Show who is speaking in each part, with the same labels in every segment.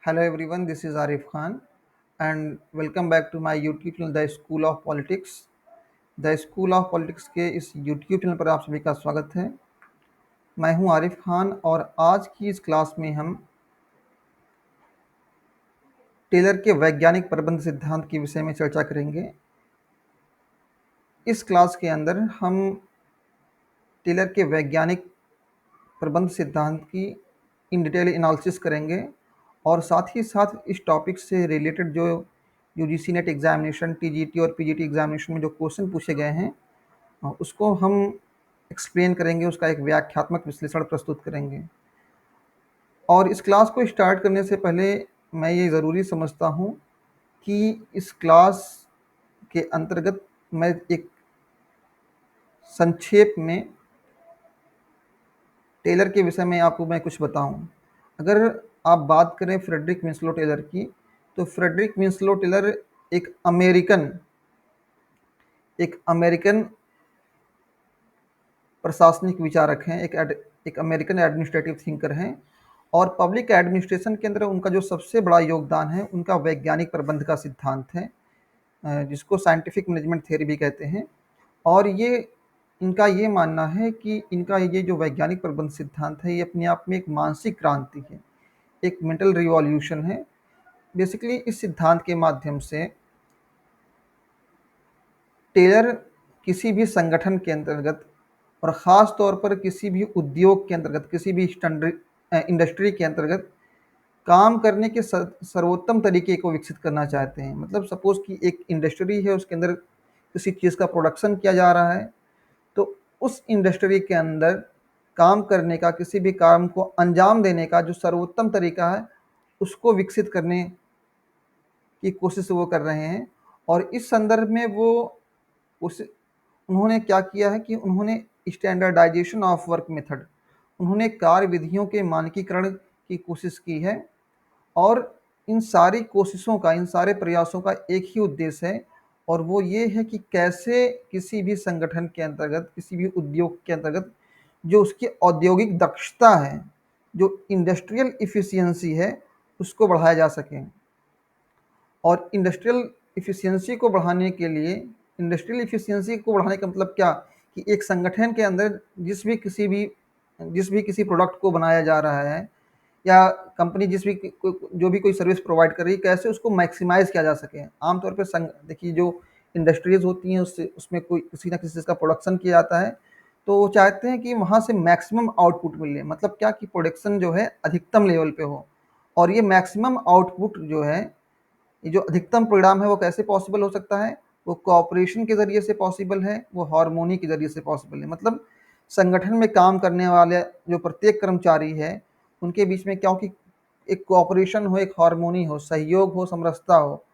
Speaker 1: Hello everyone, this is Arif Khan and welcome back to my YouTube channel The School of Politics। The school of politics के इस YouTube channel पर आप सभी का स्वागत है। मैं हूं आरिफ खान और आज की इस क्लास में हम टेलर के वैज्ञानिक प्रबंध सिद्धांत के विषय में चर्चा करेंगे। इस क्लास के अंदर हम टेलर के वैज्ञानिक प्रबंध सिद्धांत की इन डिटेल एनालिसिस करेंगे और साथ ही साथ इस टॉपिक से रिलेटेड जो यूजीसी नेट एग्जामिनेशन, टीजीटी और पीजीटी एग्जामिनेशन में जो क्वेश्चन पूछे गए हैं उसको हम एक्सप्लेन करेंगे, उसका एक व्याख्यात्मक विश्लेषण प्रस्तुत करेंगे। और इस क्लास को स्टार्ट करने से पहले मैं ये ज़रूरी समझता हूँ कि इस क्लास के अंतर्गत मैं एक संक्षेप में टेलर के विषय में आपको मैं कुछ बताऊं। अगर आप बात करें फ्रेडरिक विंस्लो टेलर की, तो फ्रेडरिक विंस्लो टेलर एक अमेरिकन प्रशासनिक विचारक हैं, एक अमेरिकन एडमिनिस्ट्रेटिव थिंकर हैं और पब्लिक एडमिनिस्ट्रेशन के अंदर उनका जो सबसे बड़ा योगदान है उनका वैज्ञानिक प्रबंध का सिद्धांत है, जिसको साइंटिफिक मैनेजमेंट थ्योरी भी कहते हैं। और इनका ये मानना है कि इनका ये जो वैज्ञानिक प्रबंध सिद्धांत है ये अपने आप में एक मानसिक क्रांति है, एक मेंटल रिवॉल्यूशन है। बेसिकली इस सिद्धांत के माध्यम से टेलर किसी भी संगठन के अंतर्गत और ख़ास तौर पर किसी भी उद्योग के अंतर्गत, किसी भी इंडस्ट्री के अंतर्गत काम करने के सर्वोत्तम तरीके को विकसित करना चाहते हैं। मतलब सपोज कि एक इंडस्ट्री है, उसके अंदर किसी चीज़ का प्रोडक्शन किया जा रहा है, तो उस इंडस्ट्री के अंदर काम करने का, किसी भी काम को अंजाम देने का जो सर्वोत्तम तरीका है उसको विकसित करने की कोशिश वो कर रहे हैं। और इस संदर्भ में उन्होंने क्या किया है कि उन्होंने स्टैंडर्डाइजेशन ऑफ वर्क मेथड, उन्होंने कार्य विधियों के मानकीकरण की कोशिश की है। और इन सारी कोशिशों का, इन सारे प्रयासों का एक ही उद्देश्य है और वो ये है कि कैसे किसी भी संगठन के अंतर्गत, किसी भी उद्योग के अंतर्गत जो उसकी औद्योगिक दक्षता है, जो इंडस्ट्रियल इफ़िशियंसी है, उसको बढ़ाया जा सके। और इंडस्ट्रियल इफ़िशियंसी को बढ़ाने के लिए, इंडस्ट्रियल इफ़िशियंसी को बढ़ाने का मतलब क्या कि एक संगठन के अंदर जिस भी किसी प्रोडक्ट को बनाया जा रहा है या कंपनी जो भी कोई सर्विस प्रोवाइड कर रही है, कैसे उसको मैक्सिमाइज़ किया जा सके। आमतौर पर देखिए जो इंडस्ट्रीज़ होती हैं उसमें कोई किसी न किसी चीज़ का प्रोडक्शन किया जाता है, तो वो चाहते हैं कि वहाँ से मैक्सिमम आउटपुट मिले। मतलब क्या कि प्रोडक्शन जो है अधिकतम लेवल पे हो। और ये मैक्सिमम आउटपुट जो है, ये जो अधिकतम परिणाम है, वो कैसे पॉसिबल हो सकता है? वो कोऑपरेशन के ज़रिए से पॉसिबल है, वो हार्मोनी के ज़रिए से पॉसिबल है। मतलब संगठन में काम करने वाले जो प्रत्येक कर्मचारी है, उनके बीच में क्या हो कि एक कोऑपरेशन हो, एक हार्मोनी हो, सहयोग हो, समरसता हो,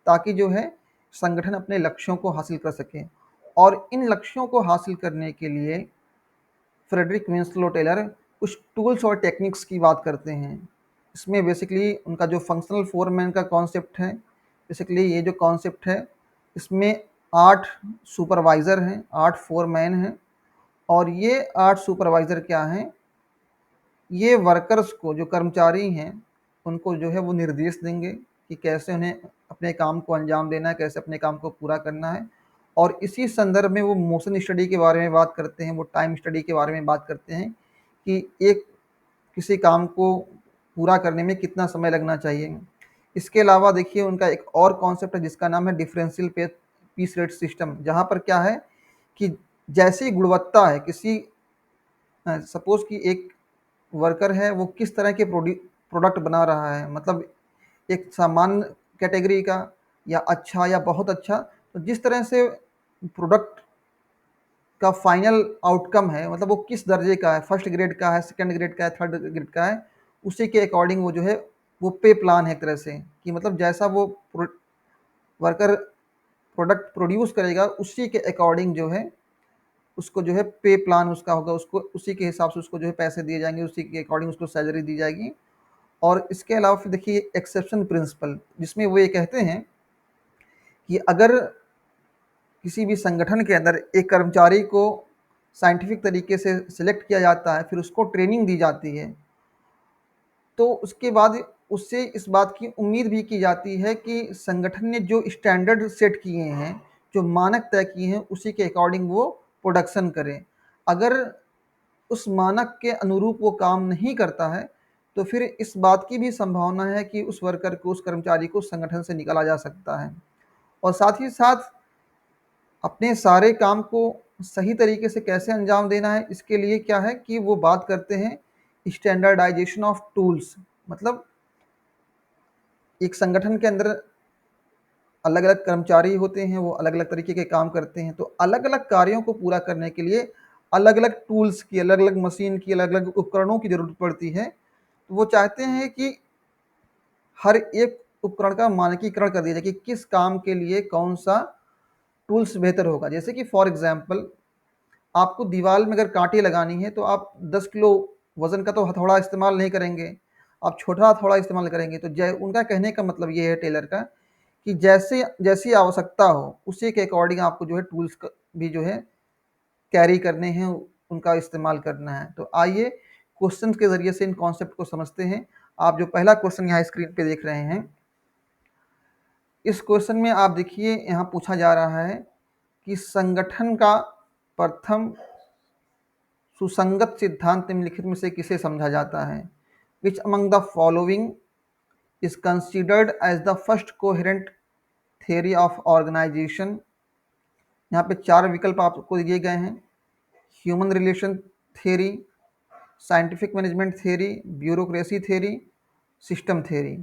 Speaker 1: ताकि जो है संगठन अपने लक्ष्यों को हासिल कर सके। और इन लक्ष्यों को हासिल करने के लिए फ्रेडरिक विंस्लो टेलर कुछ टूल्स और टेक्निक्स की बात करते हैं। इसमें बेसिकली उनका जो फंक्शनल फोरमैन का कॉन्सेप्ट है, बेसिकली ये जो कॉन्सेप्ट है, इसमें 8 सुपरवाइज़र हैं, 8 फोरमैन हैं। और ये 8 सुपरवाइज़र क्या हैं? ये वर्कर्स को, जो कर्मचारी हैं, उनको जो है वो निर्देश देंगे कि कैसे उन्हें अपने काम को अंजाम देना है, कैसे अपने काम को पूरा करना है। और इसी संदर्भ में वो मोशन स्टडी के बारे में बात करते हैं, वो टाइम स्टडी के बारे में बात करते हैं कि किसी काम को पूरा करने में कितना समय लगना चाहिए। इसके अलावा देखिए उनका एक और कॉन्सेप्ट है जिसका नाम है डिफरेंशियल पीस रेट सिस्टम, जहाँ पर क्या है कि जैसी गुणवत्ता है सपोज कि एक वर्कर है, वो किस तरह के प्रोडक्ट बना रहा है, मतलब एक सामान्य कैटेगरी का या अच्छा या बहुत अच्छा, तो जिस तरह से प्रोडक्ट का फाइनल आउटकम है, मतलब वो किस दर्जे का है, फर्स्ट ग्रेड का है, सेकंड ग्रेड का है, थर्ड ग्रेड का है, उसी के अकॉर्डिंग वो जो है वो पे प्लान है एक तरह से, कि मतलब जैसा वो वर्कर प्रोडक्ट प्रोड्यूस करेगा उसी के अकॉर्डिंग जो है उसको जो है पे प्लान उसका होगा, उसको उसी के हिसाब से उसको जो है पैसे दिए जाएंगे, उसी के अकॉर्डिंग उसको सैलरी दी जाएगी। और इसके अलावा फिर देखिए एक्सेप्शन प्रिंसिपल, जिसमें वो ये कहते हैं कि अगर किसी भी संगठन के अंदर एक कर्मचारी को साइंटिफिक तरीके से सिलेक्ट किया जाता है, फिर उसको ट्रेनिंग दी जाती है, तो उसके बाद उससे इस बात की उम्मीद भी की जाती है कि संगठन ने जो स्टैंडर्ड सेट किए हैं, जो मानक तय किए हैं, उसी के अकॉर्डिंग वो प्रोडक्शन करें। अगर उस मानक के अनुरूप वो काम नहीं करता है, तो फिर इस बात की भी संभावना है कि उस वर्कर को, उस कर्मचारी को संगठन से निकाला जा सकता है। और साथ ही साथ अपने सारे काम को सही तरीके से कैसे अंजाम देना है, इसके लिए क्या है कि वो बात करते हैं स्टैंडर्डाइजेशन ऑफ टूल्स। मतलब एक संगठन के अंदर अलग अलग कर्मचारी होते हैं, वो अलग अलग तरीके के काम करते हैं, तो अलग अलग कार्यों को पूरा करने के लिए अलग अलग टूल्स की, अलग अलग मशीन की, अलग अलग उपकरणों की ज़रूरत पड़ती है। तो वो चाहते हैं कि हर एक उपकरण का मानकीकरण कर दिया जाए कि किस काम के लिए कौन सा टूल्स बेहतर होगा। जैसे कि फॉर एग्जांपल, आपको दीवार में अगर कांटे लगानी है तो आप 10 किलो वजन का तो हथौड़ा इस्तेमाल नहीं करेंगे, आप छोटा हथौड़ा इस्तेमाल करेंगे। तो उनका कहने का मतलब ये है टेलर का, कि जैसे जैसी आवश्यकता हो उसी के अकॉर्डिंग आपको जो है टूल्स भी जो है कैरी करने हैं, उनका इस्तेमाल करना है। तो आइए क्वेश्चन के ज़रिए से इन कॉन्सेप्ट को समझते हैं। आप जो पहला क्वेश्चन यहाँ स्क्रीन पे देख रहे हैं, इस क्वेश्चन में आप देखिए यहाँ पूछा जा रहा है कि संगठन का प्रथम सुसंगत सिद्धांत निम्नलिखित में से किसे समझा जाता है? Which among the following is considered as the first coherent theory of organization? यहाँ पे 4 विकल्प आपको दिए गए हैं: human relation theory, scientific management theory, bureaucracy theory, system theory.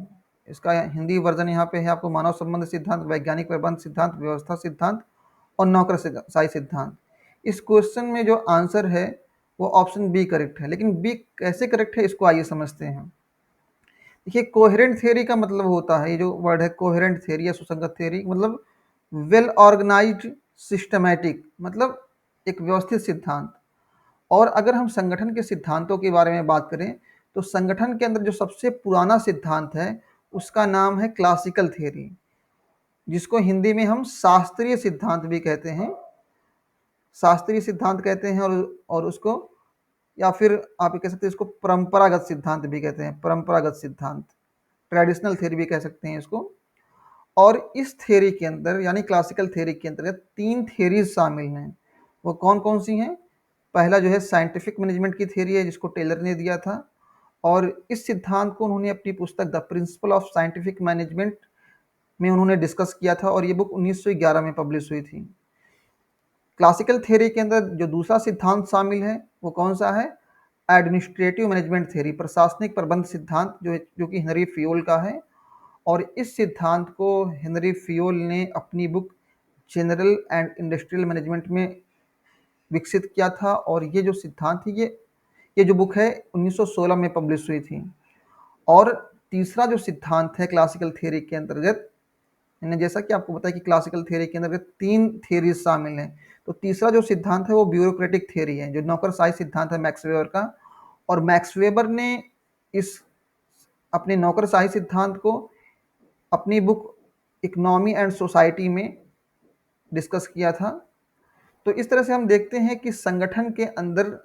Speaker 1: इसका हिंदी वर्जन यहाँ पे है आपको: मानव संबंध सिद्धांत, वैज्ञानिक प्रबंध सिद्धांत, व्यवस्था सिद्धांत और नौकरशाही सिद्धांत। इस क्वेश्चन में जो आंसर है वो ऑप्शन बी करेक्ट है। लेकिन बी कैसे करेक्ट है, इसको आइए समझते हैं। देखिए, कोहेरेंट थियरी का मतलब होता है, ये जो वर्ड है कोहेरेंट थियरी या सुसंगत थियरी, मतलब वेल ऑर्गेनाइज्ड, सिस्टमैटिक, मतलब एक व्यवस्थित सिद्धांत। और अगर हम संगठन के सिद्धांतों के बारे में बात करें, तो संगठन के अंदर जो सबसे पुराना सिद्धांत है उसका नाम है क्लासिकल थियरी, जिसको हिंदी में हम शास्त्रीय सिद्धांत भी कहते हैं, शास्त्रीय सिद्धांत कहते हैं। और उसको, या फिर आप कह सकते हैं इसको परंपरागत सिद्धांत भी कहते हैं, परंपरागत सिद्धांत, ट्रेडिशनल थ्योरी भी कह सकते हैं इसको। और इस थ्योरी के अंदर, यानी क्लासिकल थ्योरी के अंतर्गत 3 थ्योरीज शामिल हैं। वो कौन कौन सी हैं? पहला जो है साइंटिफिक मैनेजमेंट की थ्योरी है, जिसको टेलर ने दिया था, और इस सिद्धांत को उन्होंने अपनी पुस्तक the principle of scientific management में उन्होंने डिस्कस किया था, और ये बुक 1911 में पब्लिश हुई थी। क्लासिकल थ्योरी के अंदर जो दूसरा सिद्धांत शामिल है वो कौन सा है? एडमिनिस्ट्रेटिव मैनेजमेंट थ्योरी, प्रशासनिक प्रबंध सिद्धांत, जो कि हेनरी फियोल का है। और इस सिद्धांत को हेनरी फियोल ने अपनी book general and industrial management में विकसित किया था। और ये जो सिद्धांत है, ये जो बुक है 1916 में पब्लिश हुई थी। और तीसरा जो सिद्धांत है क्लासिकल थ्योरी के अंतर्गत, मैंने जैसा कि आपको बताया कि क्लासिकल थ्योरी के अंदर 3 थ्योरीज शामिल हैं, तो तीसरा जो सिद्धांत है वो ब्यूरोक्रेटिक थ्योरी है, जो नौकरशाही सिद्धांत है मैक्स वेबर का। और मैक्स वेबर ने इस अपने नौकरशाही सिद्धांत को अपनी बुक इकोनॉमी एंड सोसाइटी में डिस्कस किया था। तो इस तरह से हम देखते हैं कि संगठन के अंदर,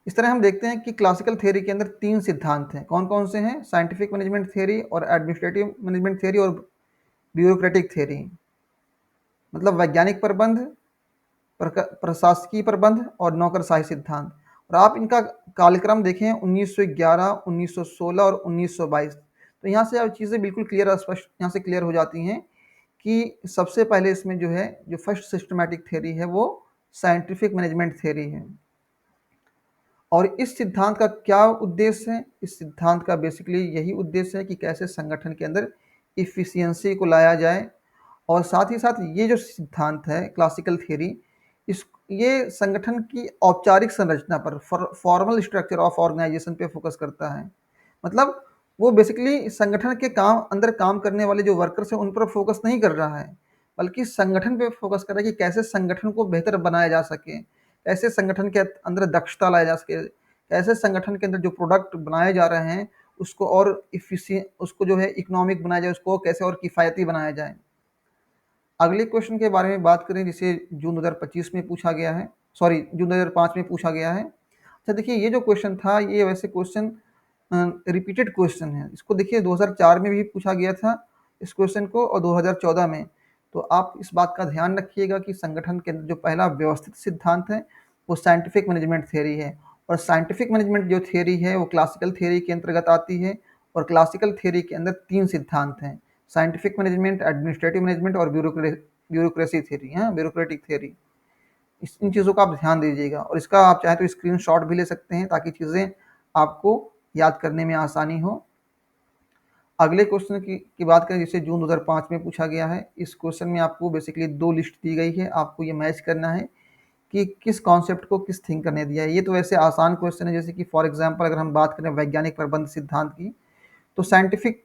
Speaker 1: इस तरह हम देखते हैं कि क्लासिकल थ्योरी के अंदर 3 सिद्धांत हैं। कौन कौन से हैं? साइंटिफिक मैनेजमेंट थ्योरी और एडमिनिस्ट्रेटिव मैनेजमेंट थ्योरी और ब्यूरोक्रेटिक थ्योरी, मतलब वैज्ञानिक प्रबंध, प्रशासकीय प्रबंध और नौकरशाही सिद्धांत। और आप इनका कालक्रम देखें 1911, 1916 और 1922। तो यहाँ से अब चीज़ें बिल्कुल क्लियर, स्पष्ट यहाँ से क्लियर हो जाती हैं कि सबसे पहले इसमें जो है, जो फर्स्ट सिस्टमैटिक थ्योरी है वो साइंटिफिक मैनेजमेंट थ्योरी है। और इस सिद्धांत का क्या उद्देश्य है? इस सिद्धांत का बेसिकली यही उद्देश्य है कि कैसे संगठन के अंदर इफ़िशियंसी को लाया जाए। और साथ ही साथ ये जो सिद्धांत है क्लासिकल थ्योरी, ये संगठन की औपचारिक संरचना पर, फॉर्मल स्ट्रक्चर ऑफ ऑर्गेनाइजेशन पे फोकस करता है। मतलब वो बेसिकली संगठन के अंदर काम करने वाले जो वर्कर्स हैं उन पर फोकस नहीं कर रहा है, बल्कि संगठन पे फोकस कर रहा है कि कैसे संगठन को बेहतर बनाया जा सके, कैसे संगठन के अंदर दक्षता लाया जा सके, कैसे संगठन के अंदर जो प्रोडक्ट बनाए जा रहे हैं उसको और उसको जो है इकोनॉमिक बनाया जाए, उसको कैसे और किफ़ायती बनाया जाए। अगले क्वेश्चन के बारे में बात करें, जिसे जून 2025 में पूछा गया है, सॉरी जून 2005 में पूछा गया है। अच्छा देखिए, ये जो क्वेश्चन था, ये वैसे क्वेश्चन रिपीटेड क्वेश्चन है। इसको देखिए 2004 में भी पूछा गया था इस क्वेश्चन को, और 2014 में। तो आप इस बात का ध्यान रखिएगा कि संगठन के अंदर जो पहला व्यवस्थित सिद्धांत है वो साइंटिफिक मैनेजमेंट थ्योरी है, और साइंटिफिक मैनेजमेंट जो थ्योरी है वो क्लासिकल थ्योरी के अंतर्गत आती है, और क्लासिकल थ्योरी के अंदर 3 सिद्धांत हैं: साइंटिफिक मैनेजमेंट, एडमिनिस्ट्रेटिव मैनेजमेंट और ब्यूरोक्रेसी थ्योरी, ब्यूरोक्रेटिक थ्योरी। इन चीज़ों का आप ध्यान दीजिएगा, और इसका आप चाहें तो स्क्रीनशॉट भी ले सकते हैं ताकि चीज़ें आपको याद करने में आसानी हो। अगले क्वेश्चन की बात करें, जिसे जून 2005 में पूछा गया है। इस क्वेश्चन में आपको बेसिकली 2 लिस्ट दी गई है, आपको ये मैच करना है कि किस कॉन्सेप्ट को किस थिंकर ने दिया है। ये तो वैसे आसान क्वेश्चन है, जैसे कि फॉर एग्जांपल अगर हम बात करें वैज्ञानिक प्रबंध सिद्धांत की, तो साइंटिफिक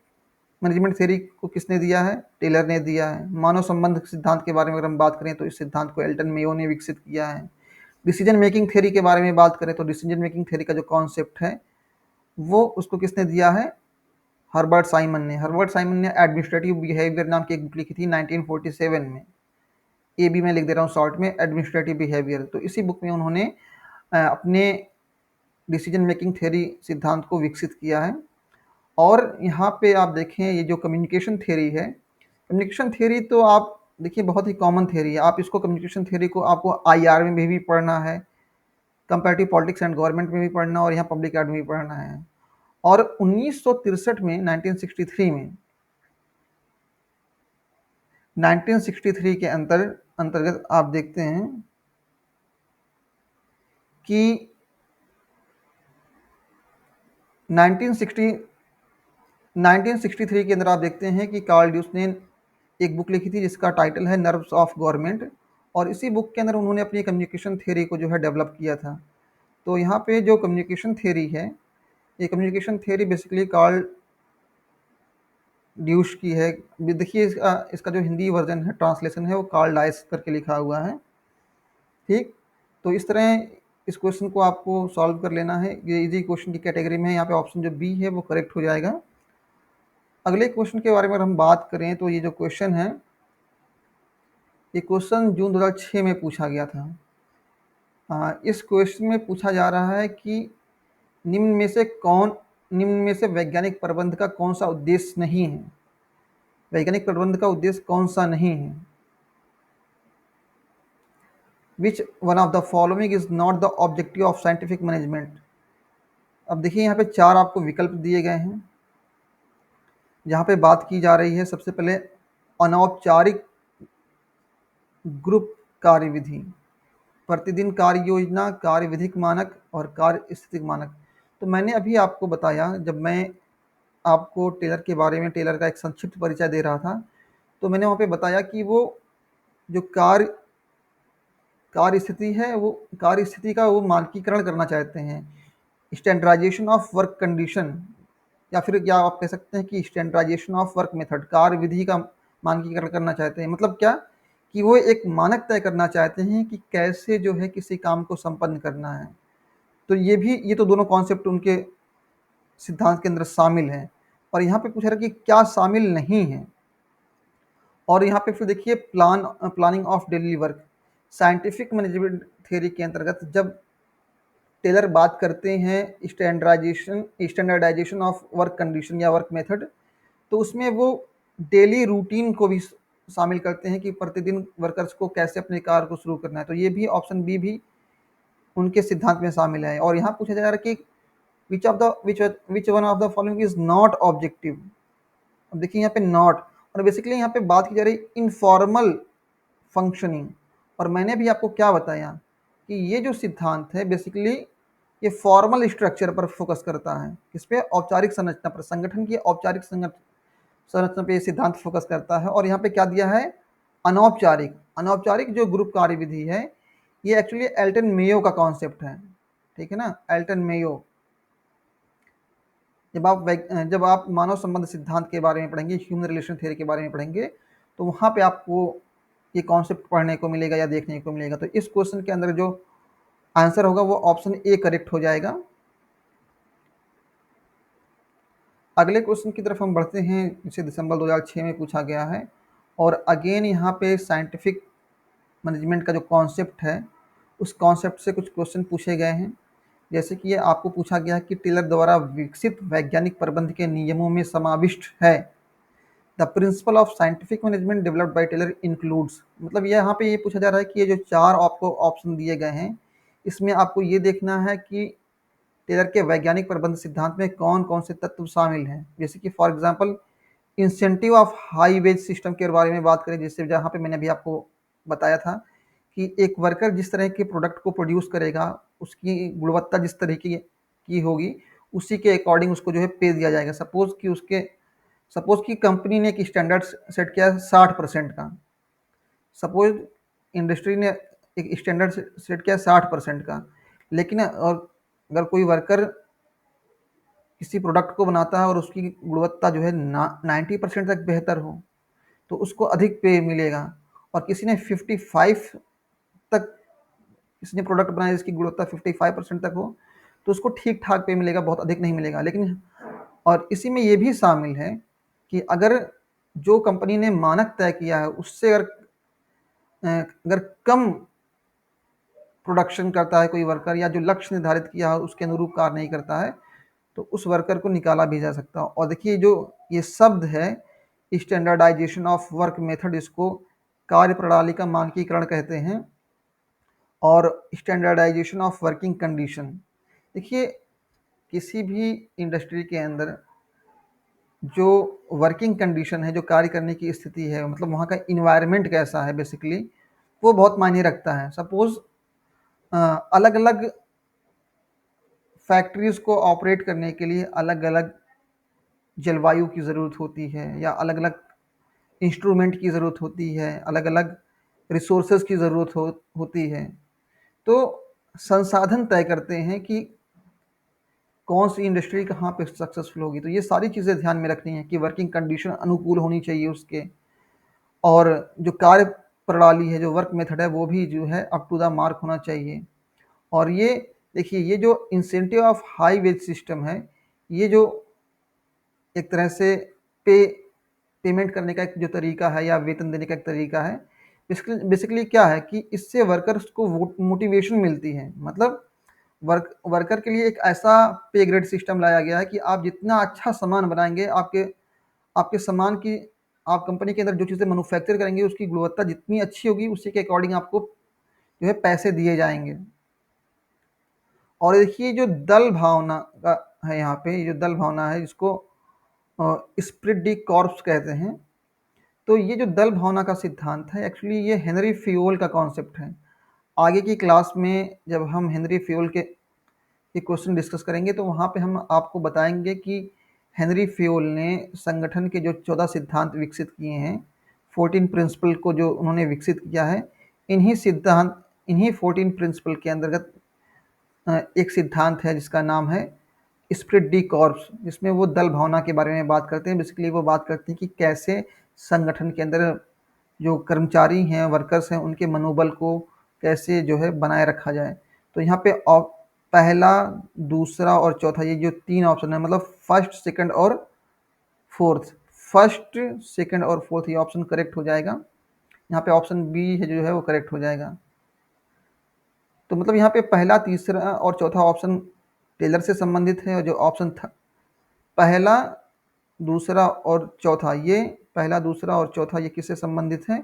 Speaker 1: मैनेजमेंट थ्योरी को किसने दिया है? टेलर ने दिया है। मानव संबंध सिद्धांत के बारे में अगर हम बात करें तो इस सिद्धांत को एल्टन मेयो ने विकसित किया है। डिसीजन मेकिंग थ्योरी के बारे में बात करें तो डिसीजन मेकिंग थ्योरी का जो कॉन्सेप्ट है वो उसको किसने दिया है? हर्बर्ट साइमन ने। हर्बर्ट साइमन ने एडमिनिस्ट्रेटिव बिहेवियर नाम की एक बुक लिखी थी 1947 में। ये भी मैं लिख दे रहा हूँ शॉर्ट में, एडमिनिस्ट्रेटिव बिहेवियर। तो इसी बुक में उन्होंने अपने डिसीजन मेकिंग थ्योरी सिद्धांत को विकसित किया है। और यहाँ पे आप देखें, ये जो कम्युनिकेशन थ्योरी है, कम्युनिकेशन थ्योरी तो आप देखिए बहुत ही कॉमन थ्योरी है। आप इसको कम्युनिकेशन थ्योरी को आपको आईआर में भी पढ़ना है, कंपैरेटिव पॉलिटिक्स एंड गवर्नमेंट में भी पढ़ना, और यहाँ पब्लिक एड में भी पढ़ना है। और 1963 में 1963 के अंतर्गत आप देखते हैं कि 1963 के अंदर आप देखते हैं कि कार्ल ड्यूस ने एक बुक लिखी थी जिसका टाइटल है नर्व्स ऑफ गवर्नमेंट, और इसी बुक के अंदर उन्होंने अपनी कम्युनिकेशन थ्योरी को जो है डेवलप किया था। तो यहाँ पे जो कम्युनिकेशन थ्योरी है, ये communication theory basically Karl Deutsch की है। देखिए इसका जो हिंदी वर्जन है, ट्रांसलेशन है, वो कार्ल डाइस करके लिखा हुआ है। ठीक, तो इस तरह इस क्वेश्चन को आपको सॉल्व कर लेना है। ये इजी क्वेश्चन की कैटेगरी में है। यहाँ पे ऑप्शन जो बी है वो करेक्ट हो जाएगा। अगले क्वेश्चन के बारे में हम बात करें तो ये जो क्वेश्चन है, ये क्वेश्चन जून 2006 में पूछा गया था। इस क्वेश्चन में पूछा जा रहा है कि निम्न में से वैज्ञानिक प्रबंध का कौन सा उद्देश्य नहीं है? वैज्ञानिक प्रबंध का उद्देश्य कौन सा नहीं है? Which one of the following is not the objective of scientific management? अब देखिए यहाँ पे 4 आपको विकल्प दिए गए हैं, जहाँ पे बात की जा रही है सबसे पहले अनौपचारिक ग्रुप कार्यविधि, प्रतिदिन कार्य योजना, कार्य विधिक मानक और कार्य स्थितिक मानक। तो मैंने अभी आपको बताया, जब मैं आपको टेलर के बारे में, टेलर का एक संक्षिप्त परिचय दे रहा था, तो मैंने वहाँ पे बताया कि वो जो कार्य स्थिति है, वो कार्य स्थिति का वो मानकीकरण करना चाहते हैं। स्टैंडर्डाइजेशन ऑफ वर्क कंडीशन, या फिर क्या आप कह सकते हैं कि स्टैंडर्डाइजेशन ऑफ वर्क मेथड, कार्य विधि का मानकीकरण करना चाहते हैं। मतलब क्या कि वो एक मानक तय करना चाहते हैं कि कैसे जो है किसी काम को संपन्न करना है। तो ये तो दोनों कॉन्सेप्ट उनके सिद्धांत के अंदर शामिल हैं। और यहाँ पे पूछा रहा कि क्या शामिल नहीं है। और यहाँ पे फिर देखिए planning of daily work, scientific management theory के अंतर्गत जब टेलर बात करते हैं स्टैंडर्डाइजेशन ऑफ वर्क कंडीशन या वर्क मेथड, तो उसमें वो डेली रूटीन को भी शामिल करते हैं कि प्रतिदिन वर्कर्स को कैसे अपने कार्य को शुरू करना है। तो ये भी ऑप्शन बी भी उनके सिद्धांत में शामिल है। और यहाँ पूछा जा रहा है कि विच one of the following is not objective. अब देखिए यहाँ पे नॉट, और बेसिकली यहाँ पे बात की जा रही इनफॉर्मल फंक्शनिंग। और मैंने भी आपको क्या बताया कि ये जो सिद्धांत है बेसिकली ये फॉर्मल स्ट्रक्चर पर फोकस करता है। किस पे? औपचारिक संरचना पर, संगठन की औपचारिक संरचना पे ये सिद्धांत फोकस करता है। और यहाँ पे क्या दिया है? अनौपचारिक। अनौपचारिक जो ग्रुप कार्यविधि है, ये एक्चुअली एल्टन मेयो का कॉन्सेप्ट है। ठीक है ना, एल्टन मेयो। जब आप मानव संबंध सिद्धांत के बारे में पढ़ेंगे, ह्यूमन रिलेशन थ्योरी के बारे में पढ़ेंगे, तो वहाँ पे आपको ये कॉन्सेप्ट पढ़ने को मिलेगा या देखने को मिलेगा। तो इस क्वेश्चन के अंदर जो आंसर होगा वो ऑप्शन ए करेक्ट हो जाएगा। अगले क्वेश्चन की तरफ हम बढ़ते हैं, जिसे दिसंबर 2006 में पूछा गया है। और अगेन यहाँ पे साइंटिफिक मैनेजमेंट का जो कॉन्सेप्ट है, उस कॉन्सेप्ट से कुछ क्वेश्चन पूछे गए हैं। जैसे कि ये आपको पूछा गया है कि टेलर द्वारा विकसित वैज्ञानिक प्रबंध के नियमों में समाविष्ट है। The principle of scientific management developed by Taylor includes, मतलब ये यहाँ पे ये पूछा जा रहा है कि ये जो 4 आपको ऑप्शन दिए गए हैं, इसमें आपको ये देखना है कि टेलर के वैज्ञानिक प्रबंध सिद्धांत में कौन-कौन से तत्व शामिल हैं। जैसे कि for example incentive of high wage system के बारे में बात करें, जिससे जहाँ पे मैंने अभी आपको बताया था कि एक वर्कर जिस तरह के प्रोडक्ट को प्रोड्यूस करेगा, उसकी गुणवत्ता जिस तरह की होगी, उसी के अकॉर्डिंग उसको जो है पे दिया जाएगा। सपोज़ कि कंपनी ने एक स्टैंडर्ड सेट किया है 60% का, सपोज़ इंडस्ट्री ने एक स्टैंडर्ड सेट किया है 60% का, लेकिन और अगर कोई वर्कर किसी प्रोडक्ट को बनाता है और उसकी गुणवत्ता जो है 90% तक बेहतर हो, तो उसको अधिक पे मिलेगा। और किसी ने 55 तक किसी ने प्रोडक्ट बनाया जिसकी गुणवत्ता 55% तक हो, तो उसको ठीक ठाक पे मिलेगा, बहुत अधिक नहीं मिलेगा। लेकिन और इसी में ये भी शामिल है कि अगर जो कंपनी ने मानक तय किया है उससे अगर कम प्रोडक्शन करता है कोई वर्कर, या जो लक्ष्य निर्धारित किया है उसके अनुरूप कार्य नहीं करता है, तो उस वर्कर को निकाला भी जा सकता है। और देखिए जो ये शब्द है स्टैंडर्डाइजेशन ऑफ वर्क मेथड, इसको कार्य प्रणाली का मानकीकरण कहते हैं। और स्टैंडर्डाइजेशन ऑफ वर्किंग कंडीशन, देखिए किसी भी इंडस्ट्री के अंदर जो वर्किंग कंडीशन है, जो कार्य करने की स्थिति है, मतलब वहाँ का इन्वायरमेंट कैसा है बेसिकली, वो बहुत मायने रखता है। सपोज़ अलग अलग फैक्ट्रीज़ को ऑपरेट करने के लिए अलग अलग जलवायु की ज़रूरत होती है, या अलग अलग इंस्ट्रूमेंट की ज़रूरत होती है, अलग अलग रिसोर्सेज की ज़रूरत होती है। तो संसाधन तय करते हैं कि कौन सी इंडस्ट्री कहाँ पे सक्सेसफुल होगी। तो ये सारी चीज़ें ध्यान में रखनी है कि वर्किंग कंडीशन अनुकूल होनी चाहिए उसके, और जो कार्य प्रणाली है, जो वर्क मेथड है, वो भी जो है अप टू द मार्क होना चाहिए। और ये देखिए ये जो incentive of high wage system है, ये जो एक तरह से पे पेमेंट करने का एक जो तरीका है, या वेतन देने का एक तरीका है, बेसिकली क्या है कि इससे वर्कर्स को मोटिवेशन मिलती है। मतलब वर्कर के लिए एक ऐसा पे ग्रेड सिस्टम लाया गया है कि आप जितना अच्छा सामान बनाएंगे, आपके आपके सामान की आप कंपनी के अंदर जो चीज़ें मैन्युफैक्चर करेंगे, उसकी गुणवत्ता जितनी अच्छी होगी, उसी के अकॉर्डिंग आपको जो है पैसे दिए जाएंगे। और देखिए जो दल भावना का है, यहाँ पे ये जो दल भावना है, इसको स्प्रिट डी कॉर्प्स कहते हैं। तो ये जो दल भावना का सिद्धांत है, एक्चुअली ये हेनरी फ्यूल का कॉन्सेप्ट है। आगे की क्लास में जब हम हेनरी फ्यूल के क्वेश्चन डिस्कस करेंगे, तो वहाँ पे हम आपको बताएंगे कि हेनरी फ्यूल ने संगठन के जो 14 सिद्धांत विकसित किए हैं, 14 प्रिंसिपल को जो उन्होंने विकसित किया है, इन्हीं 14 प्रिंसिपल के अंतर्गत एक सिद्धांत है जिसका नाम है स्प्रिट डी कॉर्प्स, जिसमें वो दल भावना के बारे में बात करते हैं। बेसिकली वो बात करते हैं कि कैसे संगठन के अंदर जो कर्मचारी हैं, वर्कर्स हैं, उनके मनोबल को कैसे जो है बनाए रखा जाए। तो यहाँ पे पहला, दूसरा और चौथा, ये जो 3 ऑप्शन है, मतलब फर्स्ट, सेकंड और फोर्थ, फर्स्ट, सेकंड और फोर्थ, ये ऑप्शन करेक्ट हो जाएगा। यहाँ पे ऑप्शन बी है जो है वो करेक्ट हो जाएगा। तो मतलब यहाँ पे पहला, तीसरा और चौथा ऑप्शन टेलर से संबंधित है, और जो ऑप्शन पहला, दूसरा और चौथा, ये पहला, दूसरा और चौथा ये किससे संबंधित है?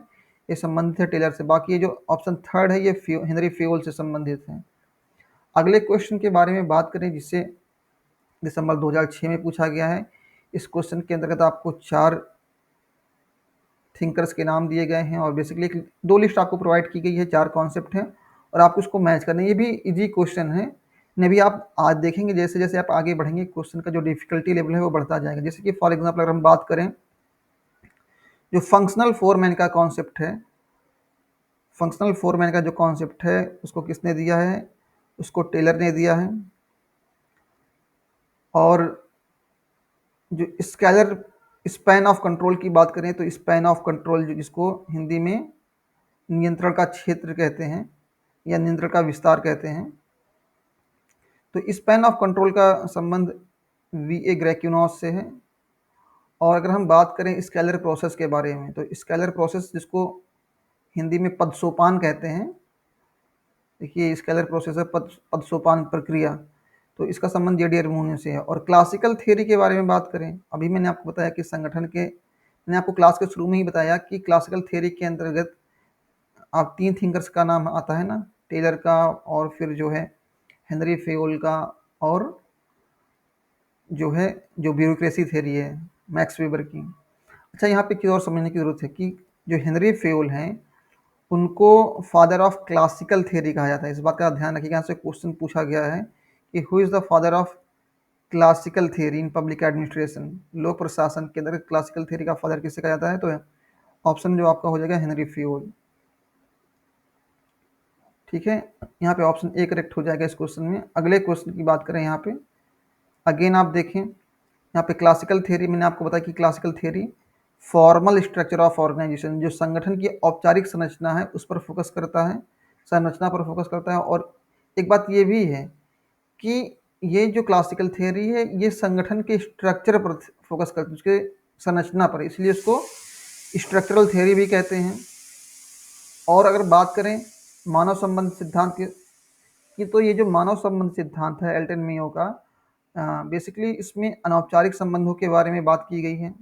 Speaker 1: ये संबंधित है टेलर से। बाकी ये जो ऑप्शन थर्ड है, ये हेनरी फ्यूल से संबंधित है। अगले क्वेश्चन के बारे में बात करें, जिससे दिसंबर 2006 में पूछा गया है। इस क्वेश्चन के अंतर्गत आपको 4 थिंकर्स के नाम दिए गए हैं, और बेसिकली 2 लिस्ट आपको प्रोवाइड की गई है, 4 कॉन्सेप्ट हैं, और आपको इसको मैच करना है। ये भी इजी क्वेश्चन है, ने भी आप आज देखेंगे जैसे जैसे आप आगे बढ़ेंगे, क्वेश्चन का जो डिफिकल्टी लेवल है वो बढ़ता जाएगा। जैसे कि फॉर एग्जांपल अगर हम बात करें, जो फंक्शनल फोरमैन का कॉन्सेप्ट है, फंक्शनल फोरमैन का जो कॉन्सेप्ट है, उसको किसने दिया है? उसको टेलर ने दिया है। और जो स्केलर स्पैन ऑफ कंट्रोल की बात करें, तो स्पैन ऑफ कंट्रोल जिसको हिंदी में नियंत्रण का क्षेत्र कहते हैं, या नियंत्रण का विस्तार कहते हैं, तो स्पैन ऑफ कंट्रोल का संबंध वी ए ग्रेक्यूनॉस से है। और अगर हम बात करें स्केलर प्रोसेस के बारे में, तो स्केलर प्रोसेस जिसको हिंदी में पद सोपान कहते हैं, देखिए स्केलर प्रोसेस है पद सोपान प्रक्रिया। तो इसका संबंध जेडी अरमोनियो से है। और क्लासिकल थ्योरी के बारे में बात करें, अभी मैंने आपको बताया कि संगठन के, मैंने आपको क्लास के शुरू में ही बताया कि क्लासिकल थ्योरी के अंतर्गत आप 3 थिंकर्स का नाम आता है ना, टेलर का, और फिर जो है हेनरी फेयोल का, और जो है जो ब्यूरोक्रेसी थ्योरी है मैक्स वेबर की। अच्छा, यहाँ पे एक चीज़ और समझने की ज़रूरत है कि जो हेनरी फेयोल हैं उनको फादर ऑफ क्लासिकल थ्योरी कहा जाता है। इस बात का ध्यान रखिएगा, यहाँ से क्वेश्चन पूछा गया है कि who is the father of classical theory in public administration, लोक प्रशासन के अंदर क्लासिकल थ्योरी का फादर किसे कहा जाता है? तो ऑप्शन जो आपका हो जाएगा हेनरी फेयोल। ठीक है, यहाँ पे ऑप्शन ए करेक्ट हो जाएगा इस क्वेश्चन में। अगले क्वेश्चन की बात करें, यहाँ पे अगेन आप देखें, यहाँ पे क्लासिकल थ्योरी मैंने आपको बताया कि classical theory formal structure of organization, जो संगठन की औपचारिक संरचना है उस पर फोकस करता है, संरचना पर फोकस करता है। और एक बात ये भी है कि ये जो क्लासिकल थ्योरी है ये संगठन के स्ट्रक्चर पर फोकस करती है, उसके संरचना पर, इसलिए इसको स्ट्रक्चरल थ्योरी भी कहते हैं। और अगर बात करें मानव संबंध सिद्धांत की, तो ये जो मानव संबंध सिद्धांत है एल्टन मेयो का, बेसिकली इसमें अनौपचारिक संबंधों के बारे में बात की गई है।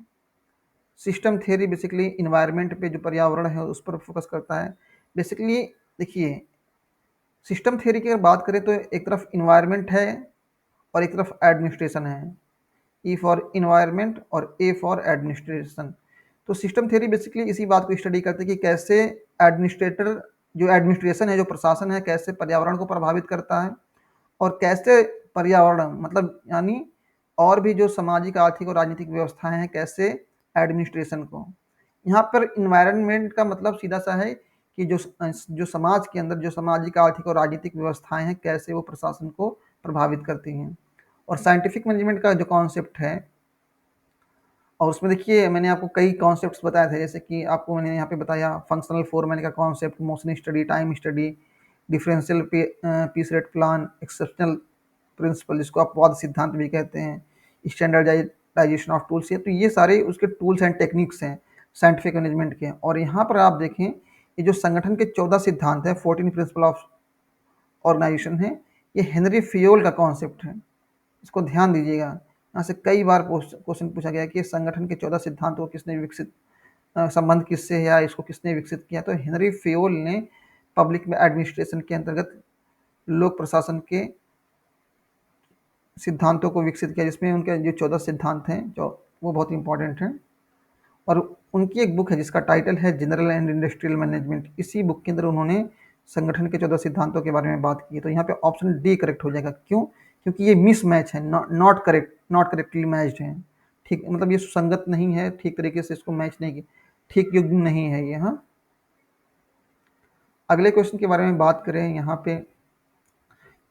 Speaker 1: सिस्टम थ्योरी बेसिकली इन्वायरमेंट पे, जो पर्यावरण है उस पर फोकस करता है। बेसिकली देखिए, सिस्टम थ्योरी की अगर बात करें तो एक तरफ इन्वायरमेंट है और एक तरफ एडमिनिस्ट्रेशन है, ई फॉर इन्वायरमेंट और ए फॉर एडमिनिस्ट्रेशन। तो सिस्टम थ्योरी बेसिकली इसी बात को स्टडी करते हैं कि कैसे एडमिनिस्ट्रेटर, जो एडमिनिस्ट्रेशन है, जो प्रशासन है, कैसे पर्यावरण को प्रभावित करता है, और कैसे पर्यावरण मतलब यानी और भी जो सामाजिक, आर्थिक और राजनीतिक व्यवस्थाएं हैं, कैसे एडमिनिस्ट्रेशन को, यहाँ पर इन्वायरमेंट का मतलब सीधा सा है कि जो समाज के अंदर जो सामाजिक, आर्थिक और राजनीतिक व्यवस्थाएं हैं कैसे वो प्रशासन को प्रभावित करती हैं। और साइंटिफिक मैनेजमेंट का जो कॉन्सेप्ट है, और उसमें देखिए मैंने आपको कई कॉन्सेप्ट्स बताए थे, जैसे कि आपको मैंने यहाँ पे बताया फंक्शनल फोरमैन का concept, motion study, time study, differential piece rate plan, exceptional principle जिसको आप वाद सिद्धांत भी कहते हैं, स्टैंडर्डाइजेशन ऑफ टूल्स, तो ये सारे उसके टूल्स एंड टेक्निक्स हैं साइंटिफिक मैनेजमेंट के। और यहाँ पर आप देखें, ये जो संगठन के 14 सिद्धांत हैं, 14 प्रिंसिपल ऑफ ऑर्गेनाइजेशन है, ये हेनरी फियोल का कॉन्सेप्ट है, इसको ध्यान दीजिएगा। यहाँ से कई बार क्वेश्चन पूछा गया कि संगठन के 14 सिद्धांतों को किसने विकसित, संबंध किससे है या इसको किसने विकसित किया? तो हेनरी फेयोल ने पब्लिक एडमिनिस्ट्रेशन के अंतर्गत लोक प्रशासन के सिद्धांतों को विकसित किया, जिसमें उनके जो 14 सिद्धांत हैं जो वो बहुत इंपॉर्टेंट हैं। और उनकी एक बुक है जिसका टाइटल है जनरल एंड इंडस्ट्रियल मैनेजमेंट, इसी बुक के अंदर उन्होंने संगठन के 14 सिद्धांतों के बारे में बात की है। तो यहाँ पे ऑप्शन डी करेक्ट हो जाएगा। क्यों? क्योंकि ये मिस मैच है, not correct, not correctly matched है। ठीक, मतलब ये सुसंगत नहीं है, ठीक तरीके से इसको मैच नहीं की, ठीक युग्म नहीं है ये। हाँ, अगले क्वेश्चन के बारे में बात करें यहाँ पे,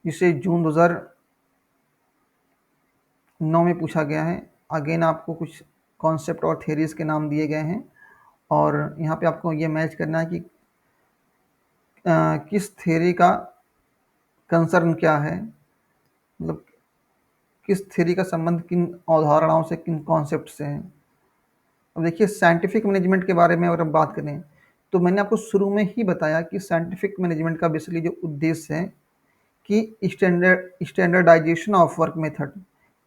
Speaker 1: जिसे जून 2009 में पूछा गया है। अगेन आपको कुछ कॉन्सेप्ट और थ्योरीज के नाम दिए गए हैं, और यहाँ पे आपको ये मैच करना है कि किस थ्योरी का कंसर्न क्या है, मतलब किस थ्योरी का संबंध किन अवधारणाओं से, किन कॉन्सेप्ट से है। अब देखिए, साइंटिफिक मैनेजमेंट के बारे में अगर हम बात करें, तो मैंने आपको शुरू में ही बताया कि साइंटिफिक मैनेजमेंट का बेसिकली जो उद्देश्य है कि स्टैंडर्डाइजेशन ऑफ वर्क मेथड,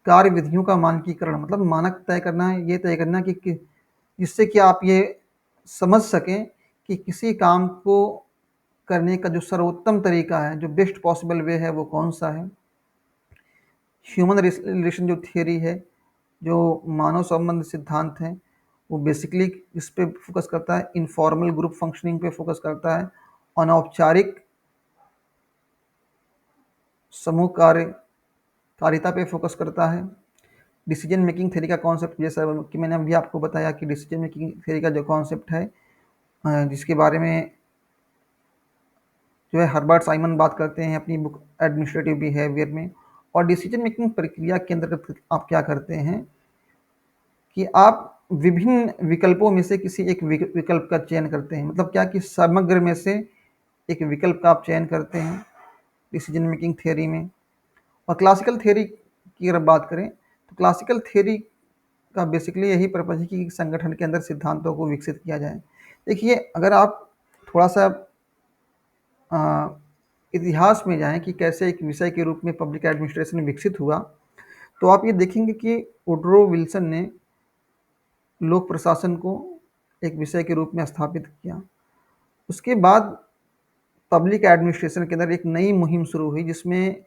Speaker 1: कार्य विधियों का मानकीकरण, मतलब मानक तय करना है, ये तय करना कि जिससे कि आप ये समझ सकें कि किसी काम को करने का जो सर्वोत्तम तरीका है, जो बेस्ट पॉसिबल वे है, वो कौन सा है। ह्यूमन रिलेशन जो थियरी है, जो मानव संबंध सिद्धांत है, वो बेसिकली इस पे फोकस करता है, इनफॉर्मल ग्रुप फंक्शनिंग पे फोकस करता है, अनौपचारिक समूह कारिता पे फोकस करता है। डिसीजन मेकिंग थ्योरी का कॉन्सेप्ट, जैसा कि मैंने अभी आपको बताया कि डिसीजन मेकिंग थ्योरी का जो कॉन्सेप्ट है, जिसके बारे में जो है हर्बर्ट साइमन बात करते हैं अपनी बुक एडमिनिस्ट्रेटिव बिहेवियर में। और डिसीजन मेकिंग प्रक्रिया के अंतर्गत आप क्या करते हैं कि आप विभिन्न विकल्पों में से किसी एक विकल्प का चयन करते हैं, मतलब क्या कि समग्र में से एक विकल्प का आप चयन करते हैं डिसीजन मेकिंग थियरी में। और क्लासिकल थियरी की अगर बात करें, तो क्लासिकल थियरी का बेसिकली यही पर्पज है कि संगठन के अंदर सिद्धांतों को विकसित किया जाए। देखिए, अगर आप थोड़ा सा इतिहास में जाएँ कि कैसे एक विषय के रूप में पब्लिक एडमिनिस्ट्रेशन विकसित हुआ, तो आप ये देखेंगे कि वुडरो विल्सन ने लोक प्रशासन को एक विषय के रूप में स्थापित किया। उसके बाद पब्लिक एडमिनिस्ट्रेशन के अंदर एक नई मुहिम शुरू हुई जिसमें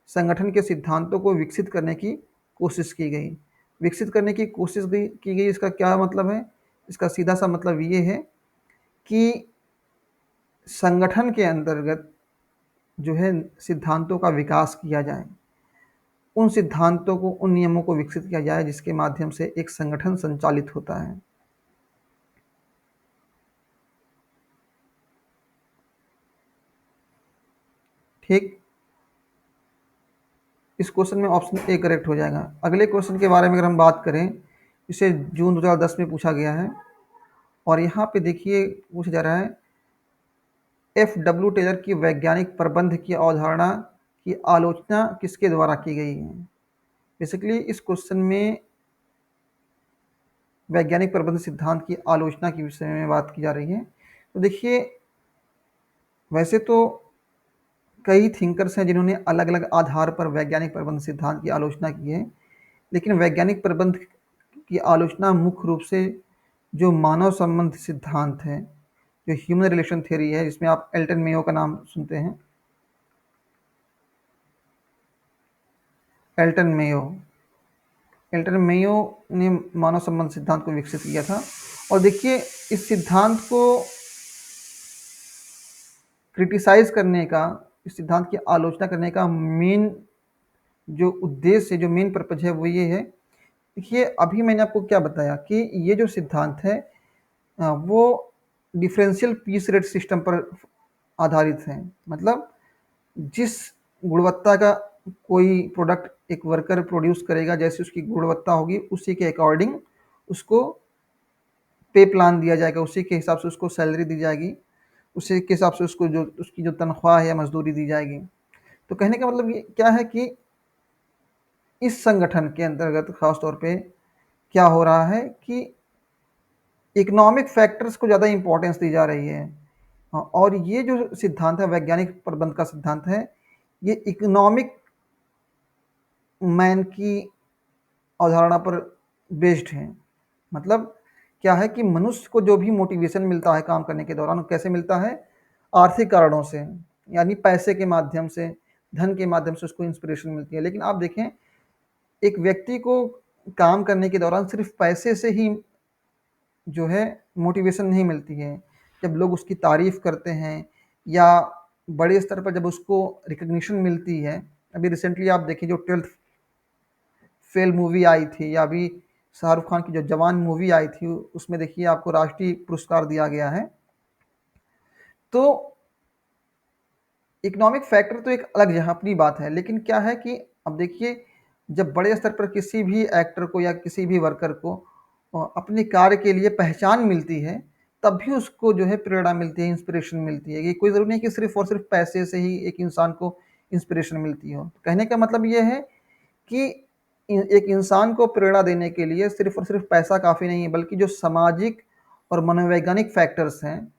Speaker 1: संगठन के सिद्धांतों को विकसित करने की कोशिश की गई। विकसित करने की कोशिश की गई, इसका क्या मतलब है? इसका सीधा-सा मतलब ये है कि संगठन के अंतर्गत जो है सिद्धांतों का विकास किया जाए। उन सिद्धांतों को, उन नियमों को विकसित किया जाए जिसके माध्यम से एक संगठन संचालित होता है। ठीक? इस क्वेश्चन में ऑप्शन ए करेक्ट हो जाएगा। अगले क्वेश्चन के बारे में अगर हम बात करें, इसे जून 2010 में पूछा गया है और यहाँ पे देखिए पूछा जा रहा है, एफ.डब्ल्यू. टेलर की वैज्ञानिक प्रबंध की अवधारणा की आलोचना किसके द्वारा की गई है? बेसिकली इस क्वेश्चन में वैज्ञानिक प्रबंध सिद्धांत की आलोचना के विषय में बात की जा रही है। तो देखिए, वैसे तो कई थिंकर्स हैं जिन्होंने अलग-अलग आधार पर वैज्ञानिक प्रबंध सिद्धांत की आलोचना की है, लेकिन वैज्ञानिक प्रबंध की आलोचना मुख्य रूप से जो मानव संबंध सिद्धांत है, जो ह्यूमन रिलेशन थ्योरी है, जिसमें आप एल्टन मेयो का नाम सुनते हैं। एल्टन मेयो एल्टन मेयो ने मानव संबंध सिद्धांत को विकसित किया था। और देखिए, इस सिद्धांत को क्रिटिसाइज करने का, इस सिद्धांत की आलोचना करने का मेन जो उद्देश्य, जो मेन पर्पज है वो ये है। देखिए, अभी मैंने आपको क्या बताया कि ये जो सिद्धांत है वो डिफरेंशियल पीस रेट सिस्टम पर आधारित है। मतलब जिस गुणवत्ता का कोई प्रोडक्ट एक वर्कर प्रोड्यूस करेगा, जैसे उसकी गुणवत्ता होगी उसी के अकॉर्डिंग उसको पे प्लान दिया जाएगा, उसी के हिसाब से उसको सैलरी दी जाएगी, उसी के हिसाब से उसको जो उसकी जो तनख्वाह है या मजदूरी दी जाएगी। तो कहने का मतलब ये क्या है कि इस संगठन के अंतर्गत खास तौर पे क्या हो रहा है कि इकोनॉमिक फैक्टर्स को ज़्यादा इंपॉर्टेंस दी जा रही है। और ये जो सिद्धांत है, वैज्ञानिक प्रबंध का सिद्धांत है, ये इकोनॉमिक मैन की अवधारणा पर बेस्ड है। मतलब क्या है कि मनुष्य को जो भी मोटिवेशन मिलता है काम करने के दौरान, कैसे मिलता है? आर्थिक कारणों से, यानी पैसे के माध्यम से, धन के माध्यम से उसको इंस्पिरेशन मिलती है। लेकिन आप देखें, एक व्यक्ति को काम करने के दौरान सिर्फ पैसे से ही जो है मोटिवेशन नहीं मिलती है। जब लोग उसकी तारीफ़ करते हैं या बड़े स्तर पर जब उसको रिकॉग्निशन मिलती है, अभी रिसेंटली आप देखिए जो 12th फेल मूवी आई थी, या अभी शाहरुख खान की जो जवान मूवी आई थी, उसमें देखिए आपको राष्ट्रीय पुरस्कार दिया गया है। तो इकोनॉमिक फैक्टर तो एक अलग यहाँ अपनी बात है, लेकिन क्या है कि अब देखिए, जब बड़े स्तर पर किसी भी एक्टर को या किसी भी वर्कर को अपने कार्य के लिए पहचान मिलती है, तब भी उसको जो है प्रेरणा मिलती है, इंस्पिरेशन मिलती है। ये कोई ज़रूरी नहीं कि सिर्फ़ और सिर्फ़ पैसे से ही एक इंसान को इंस्पिरेशन मिलती हो। कहने का मतलब ये है कि एक इंसान को प्रेरणा देने के लिए सिर्फ़ और सिर्फ़ पैसा काफ़ी नहीं है, बल्कि जो सामाजिक और मनोवैज्ञानिक फैक्टर्स हैं,